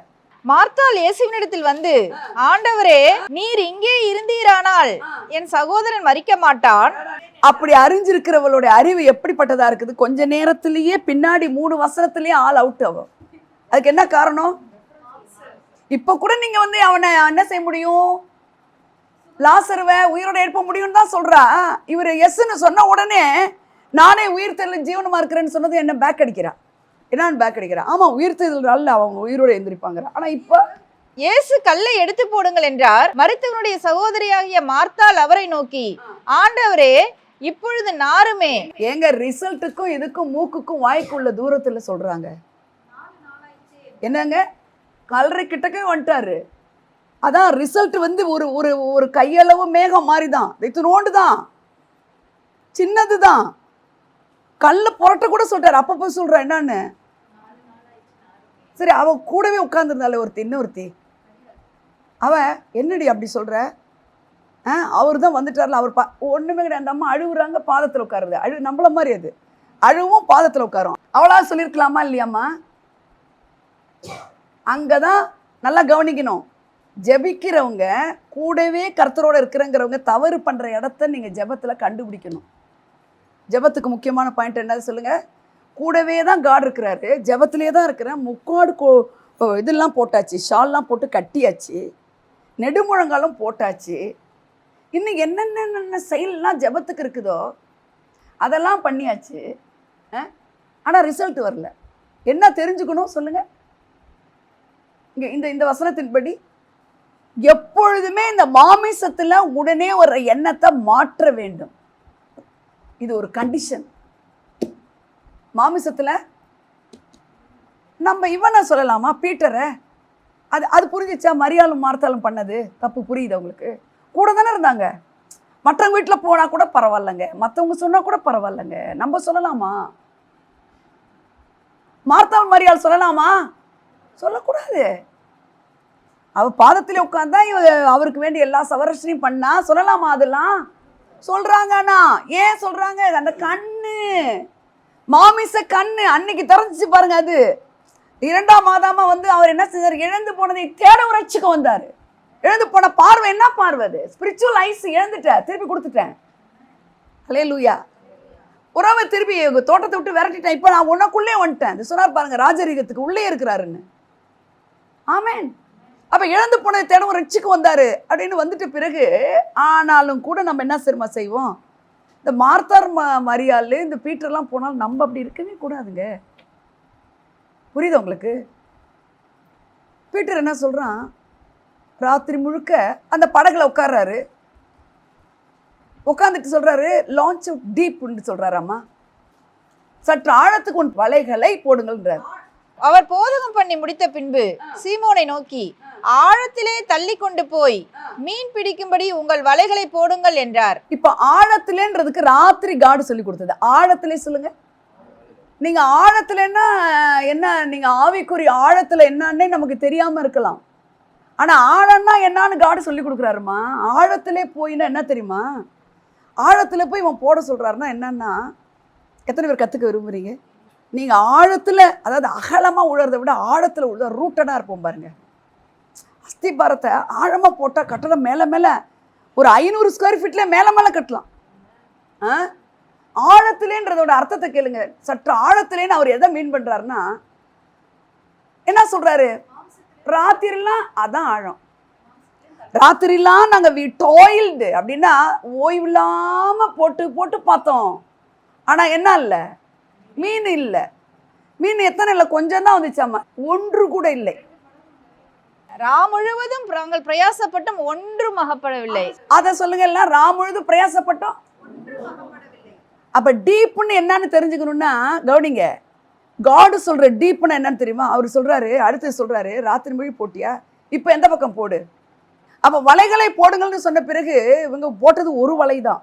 மார்த்தாள் இயேசுவினிடத்தில் வந்து, ஆண்டவரே, நீர் இங்கே இருந்தீரானால் என் சகோதரன் மரிக்க மாட்டான். அப்படி அறிஞ்சிருக்கிறவளுடைய அறிவு எப்படிப்பட்டதா இருக்குது? கொஞ்ச நேரத்திலேயே பின்னாடி 3 வசனத்திலேயே ஆல் அவுட் ஆகும். அதுக்கு என்ன காரணம்? இப்ப கூட நீங்க வந்து அவனை என்ன செய்ய முடியும், லாசருவை உயிரோட எழுப்ப முடியும் தான் சொல்றா. இவர் எஸ்ன்னு சொன்ன உடனே நானே உயிர் தெரியல ஜீவனமா இருக்கிறேன்னு சொன்னது என்ன பேக் அடிக்கிறா. என்னன்னு பேக் அடிக்கிறா? ஆமா, உயிர் தெரியல, அவங்க உயிரோட எழுந்திருப்பாங்க. ஆனா இப்ப இயேசு கல்லை எடுத்து போடுங்கள் என்றார். மரித்தவனுடைய சகோதரியாகிய மார்த்தாள் அவரை நோக்கி, ஆண்டவரே, இப்பொழுது நாருமே. எங்க ரிசல்ட்டுக்கும் இதுக்கும் மூக்குக்கும் வாய்க்குள்ள தூரத்துல சொல்றாங்க. என்னங்க, கல்லறை கிட்டக்கே வந்துட்டாரு. அதான் ரிசல்ட் வந்து ஒரு ஒரு ஒரு கையளவு மேகம் மாதிரி தான், இத்தினோண்டு தான், சின்னது தான். கல்ல புரட்ட கூட சொல்றாரு. அப்பப்போ சொல்றா என்னன்னு. சரி, அவ கூடவே உட்கார்ந்துருந்தாலே ஒருத்தி, இன்னொருத்தி, அவன் என்னடி அப்படி சொல்ற, அவர் தான் வந்துட்டார்ல, அவர் ஒண்ணுமே கிடையாது. அந்த அம்மா அழுகுறாங்க, பாதத்தில் உட்காருது. நம்மள மாதிரி அது அழுவும், பாதத்தில் உட்காரும். அவளா சொல்லியிருக்கலாமா இல்லையாம்மா? அங்கதான் நல்லா கவனிக்கணும். ஜெபிக்கிறவங்க கூடவே கர்த்தரோட இருக்கிறங்கிறவங்க தவறு பண்ற இடத்த நீங்க ஜெபத்துல கண்டுபிடிக்கணும். ஜெபத்துக்கு முக்கியமான பாயிண்ட் என்ன சொல்லுங்க? கூடவே தான் காட் இருக்கிறாரு, ஜெபத்திலே தான் இருக்கிறேன். முக்காடு இதெல்லாம் போட்டாச்சு, ஷால்லாம் போட்டு கட்டியாச்சு, நெடுமுழங்காலும் போட்டாச்சு. இன்னும் என்னென்ன செயல்லாம் ஜெபத்துக்கு இருக்குதோ அதெல்லாம் பண்ணியாச்சு. ஆனால் ரிசல்ட் வரல. என்ன தெரிஞ்சுக்கணும் சொல்லுங்க? இந்த வசனத்தின்படி எப்பொழுதுமே இந்த மாமிசத்துல உடனே ஒரு எண்ணத்தை மாற்ற வேண்டும். இது ஒரு கண்டிஷன். மாமிசத்தில் நம்ம இவனை சொல்லலாமா, பீட்டரை? அது அது புரிஞ்சிச்சா? மரியாளும் மார்த்தாலும் பண்ணது தப்பு புரியுது அவங்களுக்கு? கூட தானே இருந்தாங்க. மற்றவங்க வீட்டில் போனால் கூட பரவாயில்லைங்க, மற்றவங்க சொன்னால் கூட பரவாயில்லைங்க, நம்ம சொல்லலாமா? மார்த்தாள் மரியாள் சொல்லலாமா? சொல்லக்கூடாது. அவ பாதத்திலே உட்கார்ந்தா அவருக்கு வேண்டிய எல்லா சவரசனையும் பண்ணா சொல்லலாமா? அதெல்லாம் சொல்றாங்கன்னா ஏன் சொல்றாங்க? அந்த கண்ணு, மாமிச கண்ணு அன்னைக்கு திறந்துச்சு பாருங்க. அது 2ஆம் மாதமா வந்து அவர் என்ன செஞ்சார்? இழந்து போனதை தேட ரட்சிக்க வந்தார். இழந்து போன பார்வை என்ன பார்வை? அது ஸ்பிரிச்சுவல் ஐஸ். இழந்துட்டேன், திருப்பி கொடுத்துட்டேன். ஹல்லேலூயா. உறவை திருப்பி தோட்டத்தை விட்டு விரட்டிட்டேன், இப்போ நான் உனக்குள்ளே வந்துட்டேன். அது சொன்னார் பாருங்க, ராஜரீகத்துக்கு உள்ளே இருக்கிறாருன்னு. ஆமேன். அப்ப இழந்து போனதை தேடவும் ரட்சிக்க வந்தாரு அப்படின்னு வந்துட்ட பிறகு, ஆனாலும் கூட நம்ம என்ன சிரமம் செய்வோம்? இந்த மார்த்தார் மரியாள் இந்த பீட்டர்லாம் போனாலும் நம்ம அப்படி இருக்கவே கூடாதுங்க. புரியுது உங்களுக்கு? பீட்டர் என்ன சொல்றான்? ராத்திரி முழுக்க அந்த படகுல உட்கார்றாரு. உட்காந்துட்டு சொல்றாரு, லான்ச் டீப்னு சொல்றாராமா, சற்று ஆழத்துக்கு உன் வலைகளை போடுங்கள்ன்றார். அவர் போதகம் பண்ணி முடித்த பின்பு சீமோனை நோக்கி, ஆழத்திலே தள்ளி கொண்டு போய் மீன் பிடிக்கும்படி உங்கள் வலைகளை போடுங்கள் என்றார். இப்ப ஆழத்திலேன்றதுக்கு ராத்திரி காடு சொல்லி கொடுத்தது. ஆழத்திலே சொல்லுங்க. நீங்க ஆழத்துலன்னா என்ன? நீங்க ஆவிக்குரிய ஆழத்துல என்னன்னே நமக்கு தெரியாம இருக்கலாம். ஆனா ஆழம்னா என்னன்னு காடு சொல்லி கொடுக்குறாருமா. ஆழத்திலே போயின்னா என்ன தெரியுமா? ஆழத்துல போய் இவன் போட சொல்றாருன்னா என்னன்னா, எத்தனை பேர் கத்துக்க விரும்புறீங்க? நீங்க ஆழத்துல, அதாவது அகலமா உழறதை விட ஆழத்துல உழுத ரூட்டடா இருப்போம் பாருங்க. அஸ்திபாரத்தை ஆழமா போட்டா கட்டடம் மேல மேல ஒரு 500 ஸ்கொயர் ஃபீட்ல மேல மேல கட்டலாம். ஆழத்திலேன்றதோட அர்த்தத்தை கேளுங்க. சற்று ஆழத்திலேன்னு அவர் எதை மீன் பண்றாருன்னா, என்ன சொல்றாரு? ராத்திரிலாம் அதான் ஆழம். ராத்திரிலாம் நாங்க டோயில்டு அப்படின்னா ஓய்வில்லாம போட்டு போட்டு பார்த்தோம். ஆனா என்ன இல்லை? மீன் இல்லை. மீன் எத்தனை இல்லை? கொஞ்சம் தான் வந்துச்சாமா, ஒன்று கூட இல்லை. முழுவதும் நாங்கள் பிரயாசப்பட்டும் ஒன்றும் அகப்படவில்லை. அதை சொல்லுங்க எல்லாம். முழுவதும் பிரயாசப்பட்டோம். அப்ப டீப்னு என்னன்னு தெரிஞ்சுக்கணும்னா கவனிங்க. காடு சொல்ற டீப்னா என்னன்னு தெரியுமா? அவர் சொல்றாரு, அடுத்து சொல்றாரு, ராத்திரி மொழி போட்டியா, இப்ப எந்த பக்கம் போடு. அப்ப வலைகளை போடுங்கள்னு சொன்ன பிறகு இவங்க போட்டது ஒரு வலை தான்.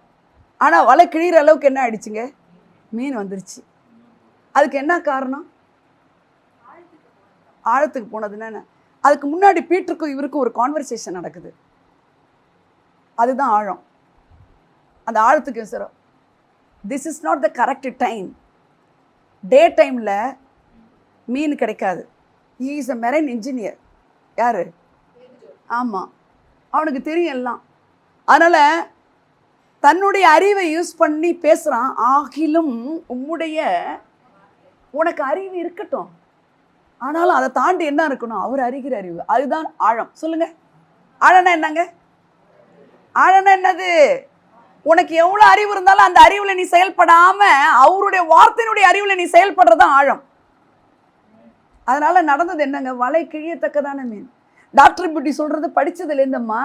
ஆனா வலை கிழிகிற அளவுக்கு என்ன ஆயிடுச்சுங்க? மீன் வந்துருச்சு. அதுக்கு என்ன காரணம்? ஆழத்துக்கு போனதுன்னு. அதுக்கு முன்னாடி பீட்டருக்கும் இவருக்கும் ஒரு கான்வர்சேஷன் நடக்குது. அதுதான் ஆழம். அந்த ஆழத்துக்கு sir, this is not the correct time. Day டைமில் மீன் கிடைக்காது. He is a marine engineer. யார்? ஆமாம், அவனுக்கு தெரியும் எல்லாம். அதனால் தன்னுடைய அறிவை யூஸ் பண்ணி பேசுகிறான். ஆகிலும் உனக்கு அறிவு இருக்கட்டும், ஆனாலும் அதை தாண்டி என்ன இருக்கணும்? அவர் அறிகிற அறிவு. அதுதான் ஆழம். சொல்லுங்க, ஆழம்னா என்னங்க? ஆழம்னா என்னது? உனக்கு எவ்வளோ அறிவு இருந்தாலும் அந்த அறிவில் நீ செயல்படாம அவருடைய வார்த்தையினுடைய அறிவில் நீ செயல்படுறதான் ஆழம். அதனால நடந்தது என்னங்க? வலை கிழியத்தக்கதான மீன். டாக்டர் பியூட்டி சொல்றது படிச்சதுலேருந்தம்மா,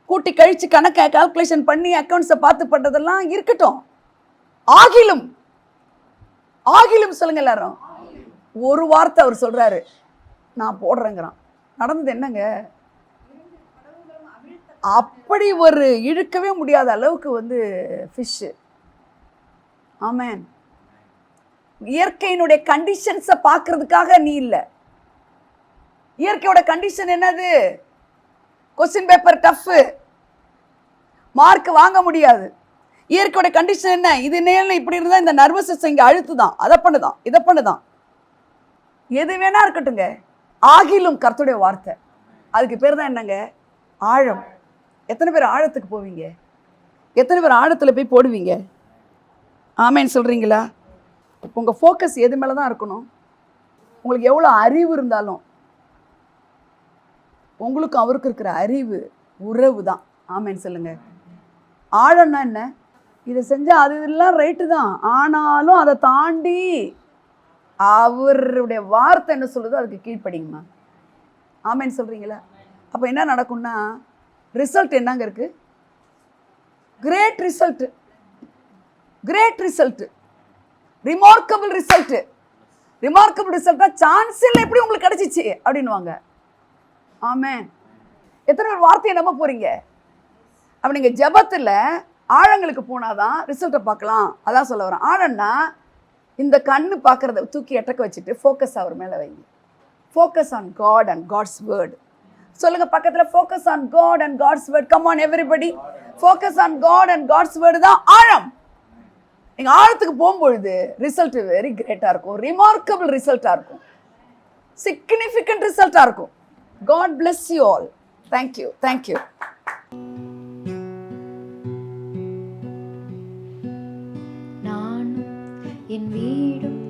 கூட்டி கழிச்சு கணக்கை கால்குலேஷன் பண்ணி அக்கௌண்ட்ஸை பார்த்து பண்றதெல்லாம் இருக்கட்டும். ஆகிலும் ஆகிலும் சொல்லுங்க எல்லாரும். ஒரு வார்த்தை அவர் சொல்றாரு, நான் போடுறேங்கிறான். நடந்தது என்னங்க? அப்படி ஒரு இழுக்கவே முடியாத அளவுக்கு வந்து ஃபிஷ்ஷு. ஆமேன். இயற்கையினுடைய கண்டிஷன்ஸை பார்க்கறதுக்காக நீ இல்லை. இயற்கையோட கண்டிஷன் என்னது? கொஸ்டின் பேப்பர் டஃப்பு, மார்க் வாங்க முடியாது. இயற்கையோட கண்டிஷன் என்ன? இது நேரில் இப்படி இருந்தால் இந்த நர்வஸ் சிஸ்டம் இங்கே அழுத்துதான், அதை பண்ணுதான், இதை பண்ணுதான், எது வேணா இருக்கட்டுங்க. ஆகிலும் கர்த்தருடைய வார்த்தை, அதுக்கு பேர் தான் என்னங்க? ஆழம். எத்தனை பேர் ஆழத்துக்கு போவீங்க? எத்தனை பேர் ஆழத்தில் போய் போடுவீங்க? ஆமேன்னு சொல்கிறீங்களா? உங்கள் ஃபோக்கஸ் எது மேலே தான் இருக்கணும்? உங்களுக்கு எவ்வளோ அறிவு இருந்தாலும் உங்களுக்கும் அவருக்கு இருக்கிற அறிவு உறவு தான். ஆமேன்னு சொல்லுங்க. ஆழம்னா என்ன? இதை செஞ்சால் அது இதெல்லாம் ரைட்டு தான், ஆனாலும் அதை தாண்டி அவருடைய வார்த்தை என்ன சொல்லுதோ அதுக்கு கீழ்ப்படிங்கம்மா. ஆமேன்னு சொல்கிறீங்களா? அப்போ என்ன நடக்கும்னா, ரிசல்ட் என்னங்க இருக்குது? Great result. Great result, remarkable result. Remarkable ரிசல்ட்டா சான்ஸ் இல்லை, எப்படி உங்களுக்கு கிடைச்சிச்சு அப்படின்வாங்க. ஆமென். எத்தனை பேர் வார்த்தையை நம்ப போறீங்க? அப்போ நீங்கள் ஜெபத்தில் ஆழங்களுக்கு போனாதான் ரிசல்ட்டை பார்க்கலாம். அதான் சொல்ல வரேன். ஆழம்னா இந்த கண்ணு பார்க்குறத தூக்கி எட்டக்க வச்சுட்டு ஃபோக்கஸ் அவர் மேலே வைங்க. Focus on God and God's word. சொல்லுங்க பக்கத்தில், focus on God and God's word. Come on everybody, focus on God and God's word தான் ஆழம். நீங்கள் ஆழத்துக்கு போகும்பொழுது ரிசல்ட் வெரி கிரேட்டாக இருக்கும், ரிமார்க்கபிள் ரிசல்ட்டாக இருக்கும், சிக்னிஃபிகண்ட் ரிசல்ட்டாக இருக்கும். God bless you all. Thank you, thank you. என் வீடும்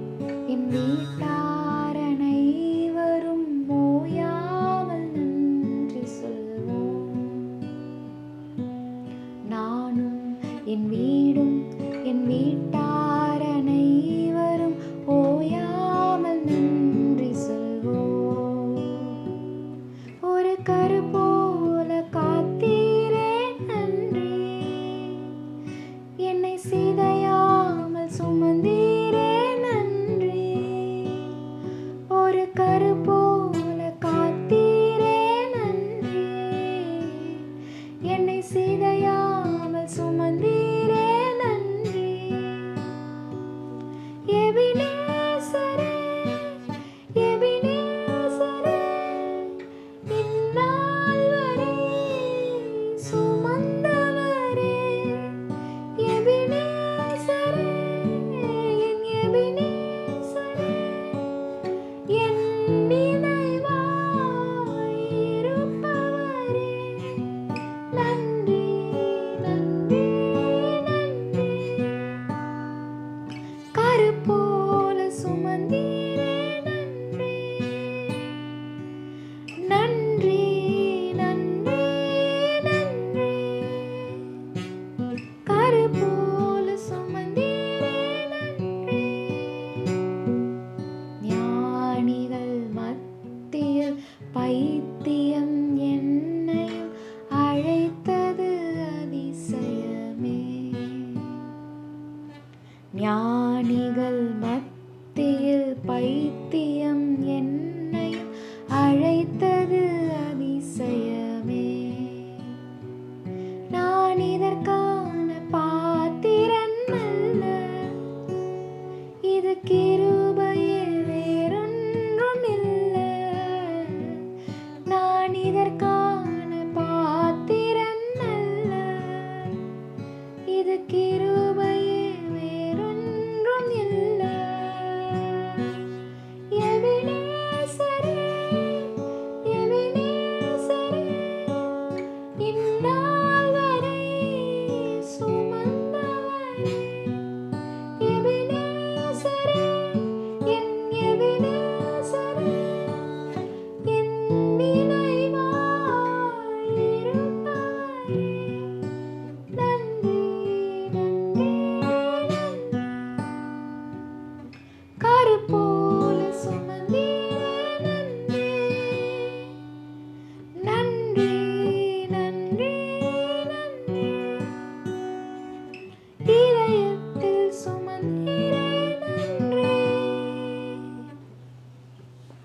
என் வீட்டார் அனைவரும் ஓயாமல் நன்றி சொல்வோம். நானும் என் வீடும் என் வீட்டார் அனைவரும் ஓயாமல் நன்றி சொல்வோம். ஒரு கரு போல காத்தீரே நன்றி, என்னை சிதையாமல் சுமந்தீரே நன்றி. ஒரு கரு போல காத்தீரே நன்றி, என்னை சிதையாமல் சுமந்தீரே நன்றி. எபினேசரே, எபினேசரே, இந்நாள் வரை சுமந்தவரே. எபினேசரே, என் எபினேசரே, என் நினைவாய் இருப்பவரே. நன்றி, நன்றி, நன்றி. கரு போல சுமந்தீரே நன்றி. நன்றி, நன்றி, நன்றி. கரு போல சுமந்தீரே நன்றி. ஞானிகள் மத்தியில் பைத்தியம் என்னையும் அழைத்தது அதிசயமே. ஞானிகள் மத்தியில் பைத்தியம் என்னையும் அழைத்தது அதிசயமே. நான் இதற்கான பாத்திரன் அல்ல, இது கிருபையே வேறொன்றும் இல்லை. நான் இதற்கான பாத்திரன் அல்ல, இது கிருபையே வேறொன்றும் இல்லை. எபினேசரே, எபினேசரே, இந்நாள் வரை சுமந்தவரே. எபினேசரே, என்